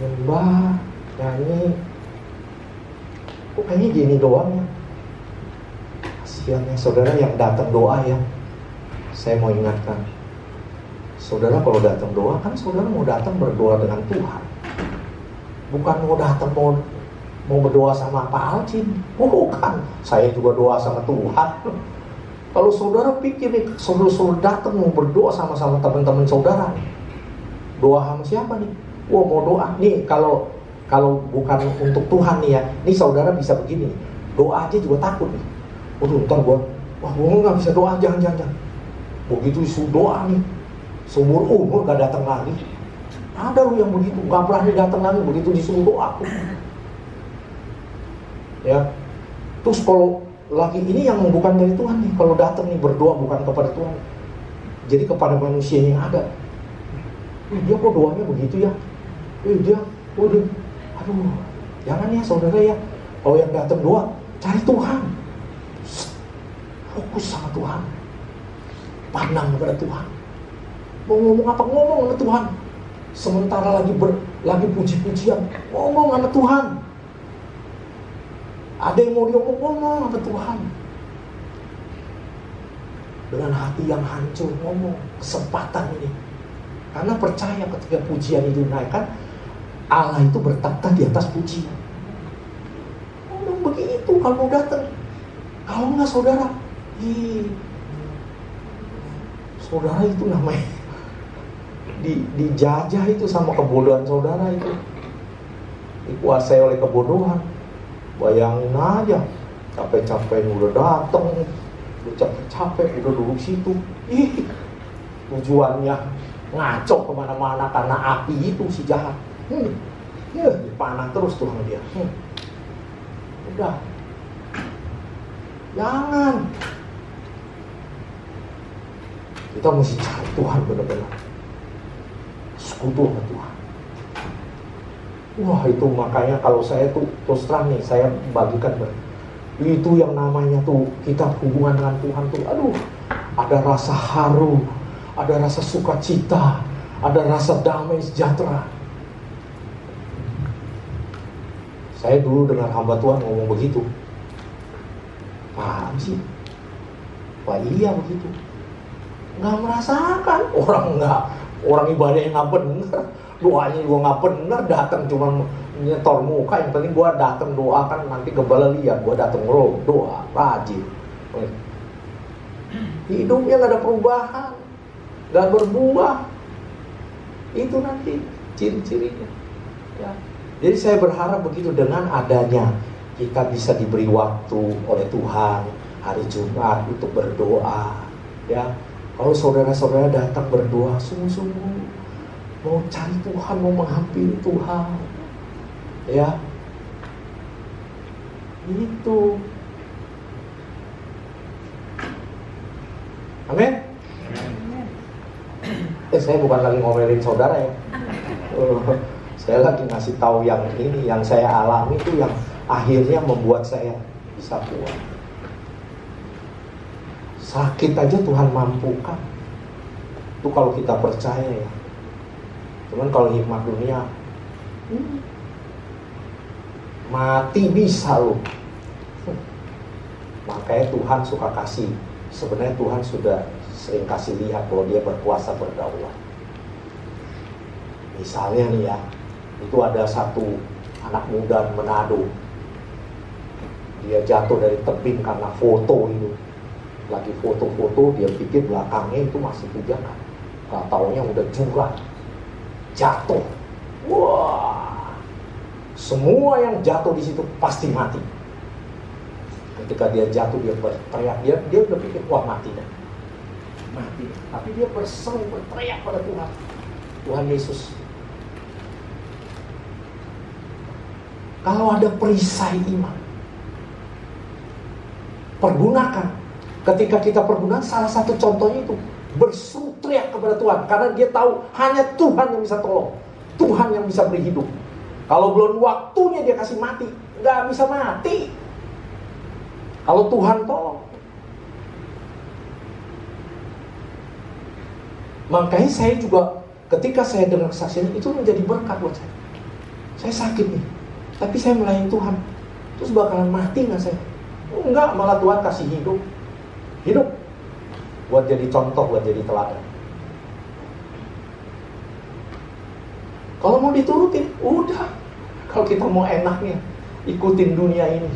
nyembah, nyanyi, kok kayaknya gini doang ya. Kasiannya saudara yang datang doa ya. Saya mau ingatkan, saudara kalau datang doa kan saudara mau datang berdoa dengan Tuhan, bukan mau datang mau berdoa sama Pak Alcin. Bukan, saya juga doa sama Tuhan. Kalau saudara pikir nih, saudara datang mau berdoa sama teman-teman saudara, doa sama siapa nih? Wah, mau doa nih, kalau bukan untuk Tuhan nih ya, nih saudara bisa begini, doa aja juga takut nih. Waduh, ntar gue nggak bisa doa, jangan. Begitu isu doa nih, seumur umur gak datang lagi. Ada lu yang begitu, gak berani datang lagi begitu disuruh doa. Ya, terus kalau lagi ini yang bukan dari Tuhan nih, kalau datang nih berdoa bukan kepada Tuhan, jadi kepada manusia yang ada. Dia kok doanya begitu ya? Dia, waduh, aduh, jangan ya saudara ya. Kalau yang datang doa, cari Tuhan, fokus sama Tuhan, pandang kepada Tuhan. Mau ngomong apa, ngomong sama Tuhan. Sementara lagi puji-pujian, ngomong sama Tuhan. Ada yang mau ngomong sama Tuhan. Dengan hati yang hancur ngomong, kesempatan ini. Karena percaya ketika pujian itu naikkan, Allah itu bertakhta di atas pujian. Ngomong begitu kalau mau datang. Kalau enggak saudara, saudara itu namanya dijajah itu sama kebodohan saudara itu, dikuasai oleh kebodohan. Bayangin aja, capek-capek udah dateng, udah capek-capek udah duduk situ, tujuannya ngaco kemana-mana karena api itu si jahat. Dipanah terus tuh sama dia. Udah, jangan. Kita mesti cari Tuhan benar-benar, sekutu sama Tuhan. Wah, itu makanya kalau saya tuh terus terang nih, saya bagikan itu yang namanya tuh kita hubungan dengan Tuhan tuh, aduh, ada rasa haru, ada rasa sukacita, ada rasa damai sejahtera. Saya dulu dengar hamba Tuhan ngomong begitu, paham sih, Pak, iya begitu. Nggak merasakan, orang ibadahnya nggak bener, doanya juga nggak bener, datang cuma nyetor muka. Yang penting gua datang doa, kan nanti gembala lihat gua datang doa rajin. Hidupnya nggak ada perubahan, nggak berbuah. Itu nanti ciri-cirinya. Ya. Jadi saya berharap begitu, dengan adanya kita bisa diberi waktu oleh Tuhan hari Jumat untuk berdoa. Ya, kalau saudara-saudara datang berdoa sungguh-sungguh, mau cari Tuhan, mau menghampiri Tuhan, ya, itu. Amin. Saya bukan lagi ngomelin saudara ya. Saya lagi ngasih tahu yang ini, yang saya alami itu, yang akhirnya membuat saya bisa kuat. Sakit aja Tuhan mampukan. Itu kalau kita percaya ya. Cuman kalau hikmat dunia, mati bisa loh. Makanya Tuhan suka kasih. Sebenarnya Tuhan sudah sering kasih lihat bahwa dia berkuasa berdaulat. Misalnya nih ya, itu ada satu anak muda Manado. Dia jatuh dari tebing karena foto itu. Lagi foto-foto, dia pikir belakangnya itu masih pijakan. Gak taunya udah jurang, jatuh. Wah, semua yang jatuh di situ pasti mati. Ketika dia jatuh, dia berteriak, dia udah pikir, wah mati dah. mati. Tapi dia berseru, berteriak pada Tuhan. Tuhan Yesus. Kalau ada perisai iman, pergunakan. Ketika kita pergunakan, salah satu contohnya itu berseru teriak kepada Tuhan. Karena dia tahu hanya Tuhan yang bisa tolong, Tuhan yang bisa beri hidup. Kalau belum waktunya dia kasih mati, nggak bisa mati. Kalau Tuhan tolong. Makanya saya juga ketika saya dengar kesaksian itu menjadi berkat buat saya. Saya sakit nih, tapi saya melayani Tuhan. Terus bakalan mati nggak saya? Enggak, malah Tuhan kasih hidup. Hidup buat jadi contoh, buat jadi teladan. Kalau mau diturutin, udah. Kalau kita mau enaknya, ikutin dunia ini,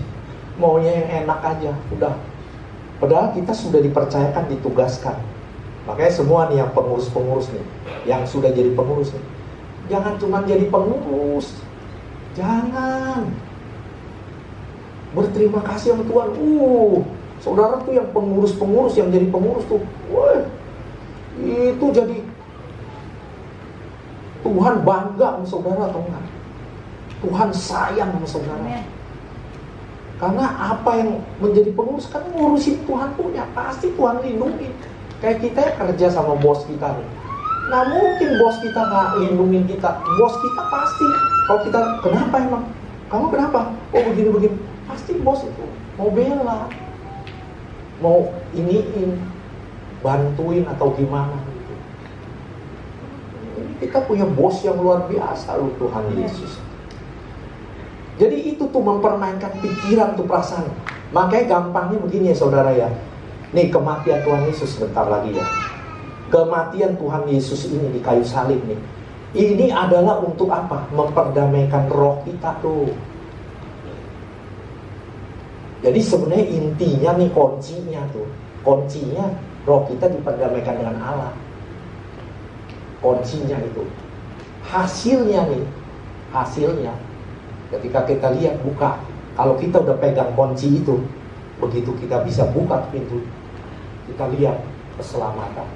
maunya yang enak aja, udah. Padahal kita sudah dipercayakan, ditugaskan. Makanya semua nih yang pengurus-pengurus nih, yang sudah jadi pengurus nih, jangan cuma jadi pengurus. Jangan. Berterima kasih sama Tuhan. Saudara tuh yang pengurus-pengurus, yang jadi pengurus tuh, wah, itu jadi Tuhan bangga sama saudara atau enggak? Tuhan sayang sama saudara. Karena apa yang menjadi pengurus kan ngurusin Tuhan punya, pasti Tuhan lindungi. Kayak kita ya kerja sama bos kita nih, nggak mungkin bos kita nggak lindungin kita. Bos kita pasti, kalau kita kenapa emang? Kamu kenapa? Oh begini-begini. Pasti bos itu mau bela, mau iniin, bantuin atau gimana gitu. Kita punya bos yang luar biasa loh, Tuhan Yesus. Jadi itu tuh mempermainkan pikiran tuh, perasaan. Makanya gampangnya begini ya saudara ya. Nih kematian Tuhan Yesus sebentar lagi ya. Kematian Tuhan Yesus ini di kayu salib nih, ini adalah untuk apa? Memperdamaikan roh kita tuh. Jadi sebenarnya intinya nih, kuncinya roh kita diperdamaikan dengan Allah. Kuncinya itu. Hasilnya ketika kita lihat, buka. Kalau kita udah pegang kunci itu, begitu kita bisa buka pintu, kita lihat keselamatan.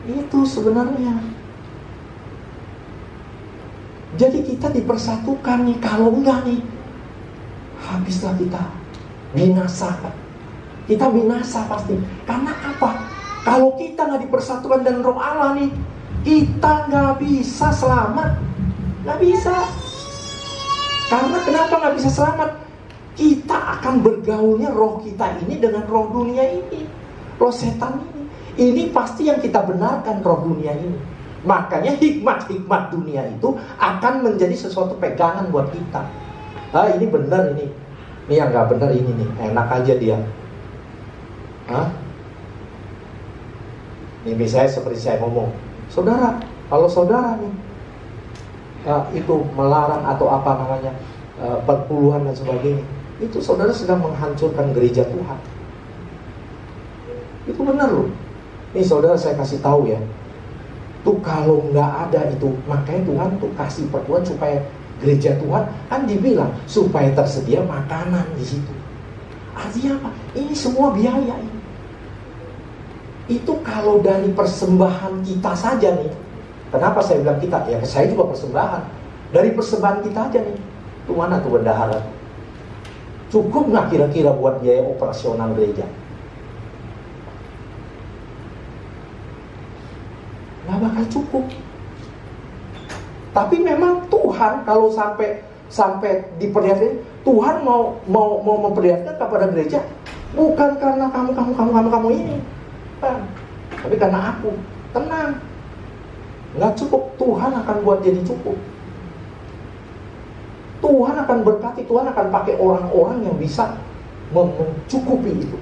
Itu sebenarnya. Jadi kita dipersatukan nih. Kalau enggak nih, habislah kita. Binasa. Kita binasa pasti. Karena apa? Kalau kita nggak dipersatukan dengan roh Allah nih, kita nggak bisa selamat. Nggak bisa. Karena kenapa nggak bisa selamat? Kita akan bergaulnya roh kita ini dengan roh dunia ini, roh setan ini. Ini pasti yang kita benarkan, roh dunia ini. Makanya hikmat-hikmat dunia itu akan menjadi sesuatu pegangan buat kita. Ini benar ini. Ini yang nggak benar ini nih, enak aja dia. Ini misalnya seperti saya ngomong, saudara, kalau saudara nih itu melarang atau apa namanya perpuluhan dan sebagainya, itu saudara sedang menghancurkan gereja Tuhan. Itu benar loh. Ini saudara saya kasih tahu ya, tuh kalau nggak ada itu, makanya Tuhan tuh kasih perpuluhan supaya gereja Tuhan kan dibilang supaya tersedia makanan di situ. Artinya apa? Ini semua biaya ini. Itu kalau dari persembahan kita saja nih. Kenapa saya bilang kita? Ya saya juga persembahan. Dari persembahan kita aja nih. Itu mana tuh bendahara? Cukup nggak kira-kira buat biaya operasional gereja? Nggak bakal cukup. Tapi memang Tuhan kalau sampai diperlihatkan, Tuhan mau memperlihatkan kepada gereja bukan karena kamu ini, bukan. Tapi karena aku. Tenang, nggak cukup. Tuhan akan buat jadi cukup. Tuhan akan berkati. Tuhan akan pakai orang-orang yang bisa mencukupi itu.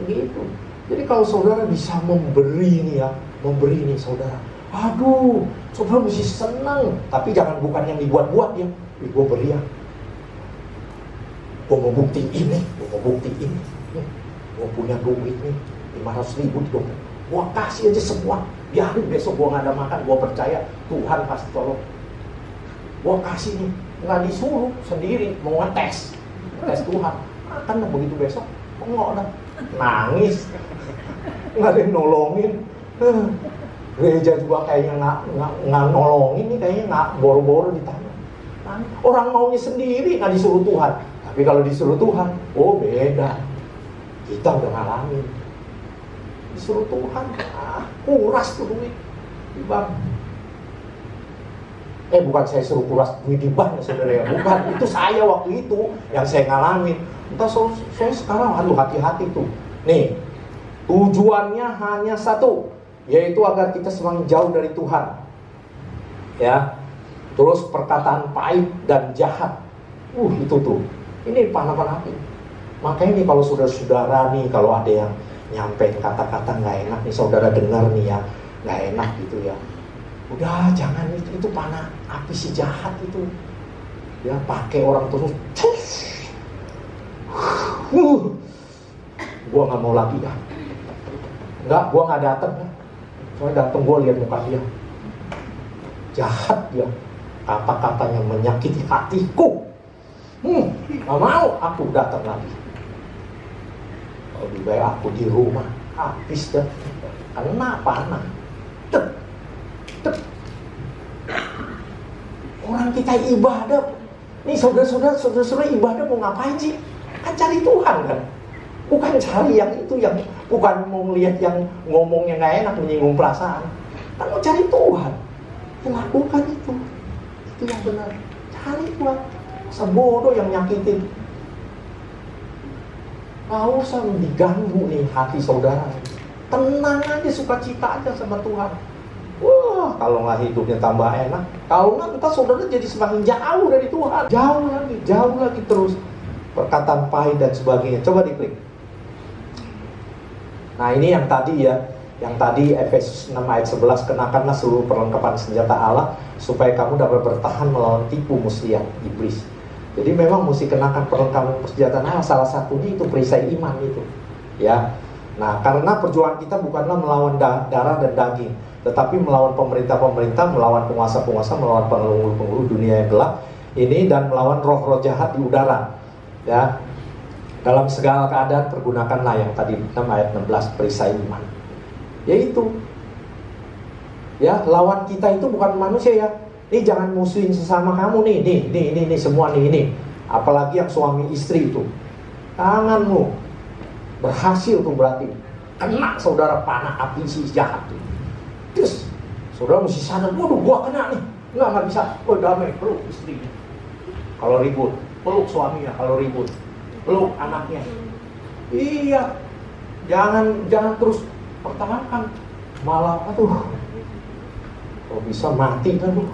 Begitu. Jadi kalau saudara bisa memberi nih saudara. Aduh, saudara mesti senang. Tapi jangan bukan yang dibuat-buat ya. Gue beri ya. Gue mau bukti ini. Gue punya duit nih 500.000 dong. Gue kasih aja semua. Biarin besok gue gak ada makan. Gue percaya Tuhan pasti tolong. Gue kasih nih. Gak disuruh, sendiri. Mau ngetes. Tes Tuhan. Akan begitu besok. Enggak dah. nangis, nggak ada yang nolongin. Gereja juga kayaknya nggak nolongin nih, kayaknya nggak, boro-boro ditanya. Orang maunya sendiri, nggak disuruh Tuhan. Tapi kalau disuruh Tuhan, oh beda. Kita udah ngalamin. Disuruh Tuhan, kuras tuh duit di bank. Bukan saya suruh kuras duit di bank ya saudara ya, bukan. Itu saya waktu itu yang saya ngalamin. Entah saya sekarang, aduh hati-hati tuh. Nih, tujuannya hanya satu, yaitu agar kita semakin jauh dari Tuhan. Ya, terus perkataan pahit dan jahat, itu tuh, ini panah api. Makanya nih kalau saudara-saudara nih, kalau ada yang nyampein kata-kata nggak enak nih, saudara dengar nih ya, nggak enak gitu ya, udah jangan, itu panah api si jahat itu. Ya pakai orang terus, gua nggak mau lagi dah. Enggak, gua nggak datang ya. Soalnya datang gua lihat muka dia, jahat dia, kata-katanya menyakiti hatiku. Nggak mau aku datang lagi. Lebih baik aku di rumah, habis dah, kena panah. Orang kita ibadah, nih saudara-saudara ibadah mau ngapain sih? Kan cari Tuhan kan, bukan cari yang itu, yang bukan mau lihat yang ngomongnya nggak enak, menyinggung perasaan. Kan mau cari Tuhan, lakukan itu yang benar. Cari Tuhan, sebodoh yang nyakitin. Gak usah diganggu nih hati saudara. Tenang aja, sukacita aja sama Tuhan. Wah, kalau nggak hidupnya tambah enak, kalau nggak entah saudara jadi semakin jauh dari Tuhan. Jauh lagi terus. Perkataan pahit dan sebagainya. Coba diklik. Nah ini yang tadi ya, yang tadi Efesus 6 ayat 11, kenakanlah seluruh perlengkapan senjata Allah supaya kamu dapat bertahan melawan tipu muslihat iblis. Jadi memang mesti kenakan perlengkapan senjata Allah, salah satunya itu perisai iman itu. Ya. Nah, karena perjuangan kita bukanlah melawan darah dan daging, tetapi melawan pemerintah-pemerintah, melawan penguasa-penguasa, melawan penghulu-penghulu dunia yang gelap ini, dan melawan roh-roh jahat di udara. Ya, dalam segala keadaan pergunakanlah yang tadi 6 ayat 16 perisai iman. Yaitu, ya lawan kita itu bukan manusia ya. Ini jangan musuhin sesama kamu nih semua nih. Apalagi yang suami istri itu. Tanganmu berhasil tuh berarti kena saudara panah api si jahat tuh. Terus saudara mesti sadar, waduh gua kena nih. Nggak bisa. Oh damai, peluk istrinya. Kalau ribut, peluk suaminya kalau ribut. Peluk anaknya. Iya. Jangan terus pertahankan. Malah aduh. Kalau bisa mati kan tuh.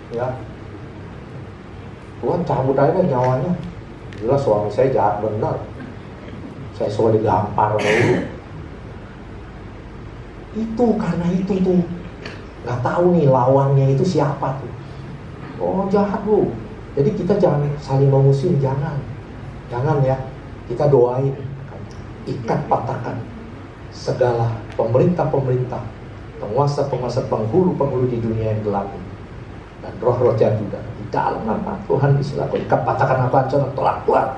Ya. Tuhan cabut aja nyawanya. Gila suami saya jahat benar. Saya suka digampar dulu. Itu karena itu tuh nggak tahu nih lawannya itu siapa tuh. Oh jahat lu. Jadi kita jangan saling memusuhi, jangan ya. Kita doain, ikat patahkan segala pemerintah-pemerintah, penguasa-penguasa, penghulu-penghulu di dunia yang gelap ini, dan roh-roh jahat juga di dalam nama Tuhan disilakan ikat patahkan apa aja tolak Tuhan.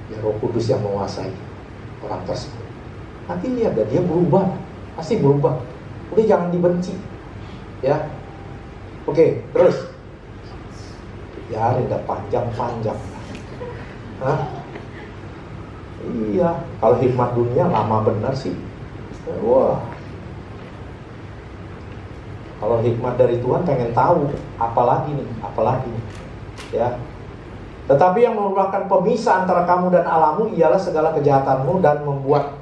Ya Roh Kudus yang menguasai orang tersebut. Nanti lihat dah dia berubah, pasti berubah. Udah jangan dibenci, ya. Oke, terus. Ya, udah panjang-panjang. Hah? Iya, kalau hikmat dunia lama benar sih. Wah. Kalau hikmat dari Tuhan pengen tahu, apalagi nih. Ya. Tetapi yang merupakan pemisah antara kamu dan Allahmu ialah segala kejahatanmu dan membuat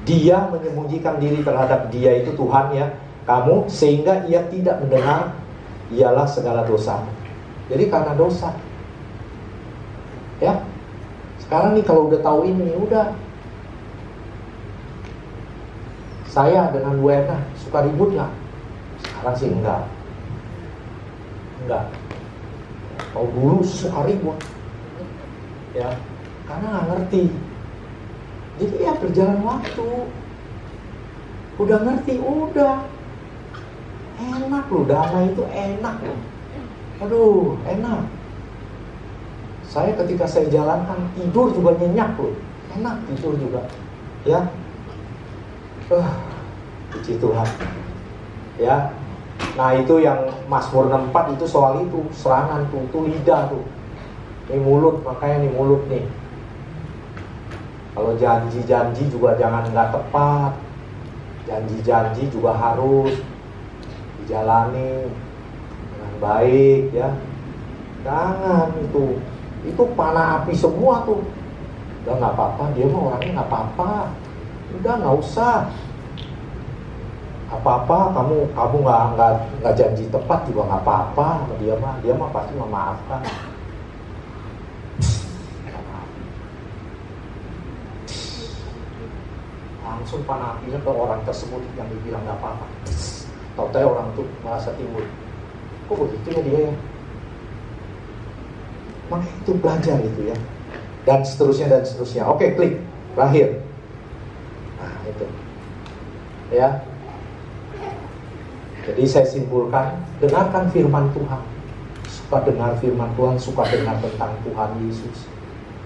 dia menyembunyikan diri terhadap dia itu Tuhan ya, kamu, sehingga ia tidak mendengar ialah segala dosa. Jadi karena dosa. Ya. Sekarang nih kalau udah tahu ini, udah. Saya dengan Bu Erna suka ribut nggak? Sekarang sih enggak. Kalau dulu suka ribut, ya, karena nggak ngerti. Jadi ya berjalan waktu, udah ngerti, udah enak loh, damai itu enak loh. Aduh, enak. Saya ketika saya jalankan, tidur juga nyenyak loh. Enak tidur juga. Ya. Puji Tuhan. Ya. Nah itu yang Mazmur 64 itu soal itu. Serangan tuh, itu lidah tuh. Ini mulut, makanya nih mulut nih. Kalau janji-janji juga jangan nggak tepat. Janji-janji juga harus dijalani dengan baik ya. Jangan itu panah api semua tuh. Udah nggak apa-apa, dia mah orangnya nggak apa-apa. Udah nggak usah. Apa-apa kamu nggak janji tepat juga nggak apa-apa. Dia mah pasti memaafkan. Langsung panah apinya ke orang tersebut yang dibilang nggak apa-apa. Tahu-tahu orang tuh merasa timbul. Kok begitu ya dia ya? Makanya itu belajar gitu ya. Dan seterusnya. Oke, klik. Terakhir. Nah, itu. Ya. Jadi saya simpulkan, dengarkan firman Tuhan. Suka dengar firman Tuhan, suka dengar tentang Tuhan Yesus.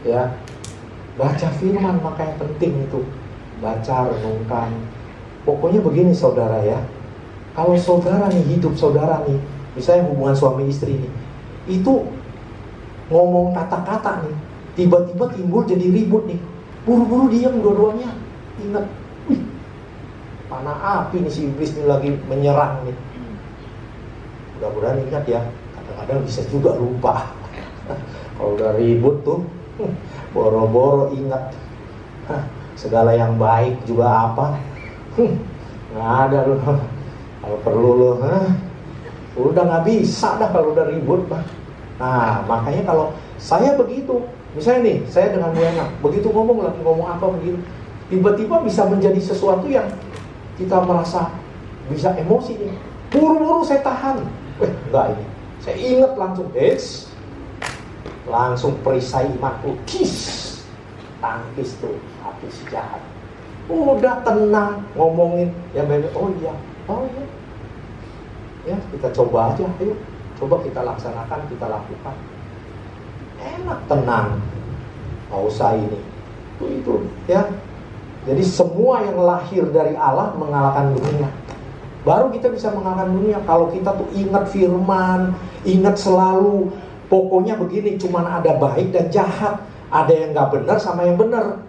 Ya. Baca firman, makanya penting itu. Baca, renungkan. Pokoknya begini saudara ya. Kalau saudara nih, hidup saudara nih, misalnya hubungan suami istri nih, itu ngomong kata-kata nih, tiba-tiba timbul jadi ribut nih. Buru-buru diam dua-duanya. Ingat, panah api nih si iblis nih lagi menyerang nih. Mudah-mudahan ingat ya, kadang-kadang bisa juga lupa. Kalau udah ribut tuh, boro-boro ingat. Segala yang baik juga apa? Nggak ada loh. Kalau perlu loh, udah nggak bisa dah kalau udah ribut bah. Nah makanya kalau saya begitu, misalnya nih saya dengan Bu Ena, begitu ngomong apa begitu, tiba-tiba bisa menjadi sesuatu yang kita merasa bisa emosi nih. Buru-buru saya tahan. Enggak ini. Saya ingat langsung, langsung perisai imanku, tangkis tuh api si jahat. Udah tenang ngomongin ya baik. Oh iya. Ya kita coba aja, ayo coba kita laksanakan, kita lakukan. Enak, tenang, nggak usah ini itu ya. Jadi semua yang lahir dari Allah mengalahkan dunia. Baru kita bisa mengalahkan dunia kalau kita tuh ingat firman, ingat selalu. Pokoknya begini, cuman ada baik dan jahat, ada yang nggak benar sama yang benar.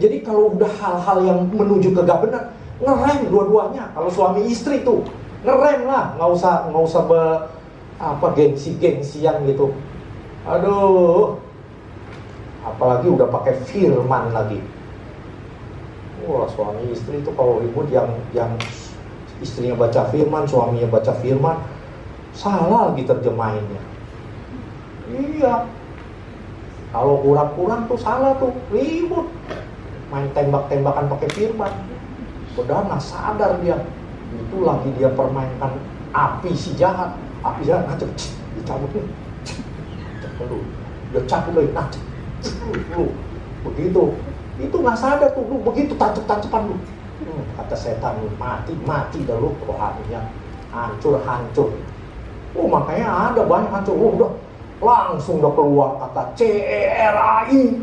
Jadi kalau udah hal-hal yang menuju ke gak benar, ngerem dua-duanya. Kalau suami istri tuh ngerem lah, nggak usah gengsi-gengsian gitu. Aduh, apalagi udah pakai firman lagi. Wah, suami istri itu kalau ribut yang istrinya baca firman, suaminya baca firman, salah lagi terjemahinnya. Iya. Kalau kurang-kurang tuh salah tuh, ribut. Main tembak-tembakan pakai firman. Padahal nggak sadar dia. Itu lagi dia permainkan api si jahat. Api jahat ngacep, dicabut nih. Udah cabut lagi, ngacep. Begitu. Itu nggak sadar tuh, lu begitu tancap-tancapan lu. Kata setan lu, mati dah lu rohaninya. Hancur. Oh makanya ada banyak hancur. Oh udah langsung udah keluar kata CERAI.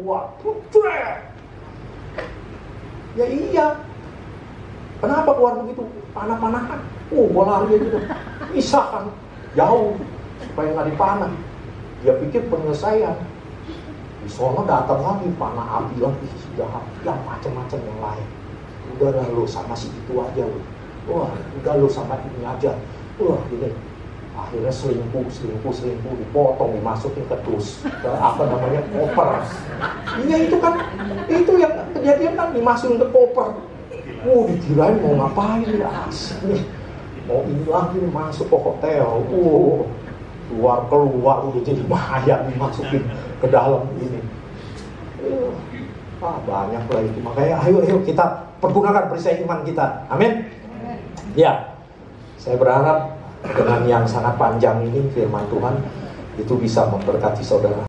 Wah, ya iya. Kenapa keluar begitu? Panah-panahan. Gua lari aja deh. Bisa kan? Jauh. Supaya nggak dipanah. Dia pikir penyelesaian. Di sono datang lagi panah api lagi. Jahat. Yang macam-macam yang lain. Udah dah lu sama si itu aja lu. Wah, udah lu sama ini aja. Wah, gini. Akhirnya selingkuh dipotong, dimasukin ke dus, ke koper. Iya itu yang kejadian kan, dimasukin ke koper. Dikirain mau ngapain ya, asik nih, mau ini lagi nih, masuk ke hotel. Keluar udah jadi mayat, dimasukin ke dalam ini. Banyak lah itu. Makanya ayo kita pergunakan perisai iman kita. Amin. Ya, saya berharap dengan yang sangat panjang ini firman Tuhan itu bisa memberkati saudara.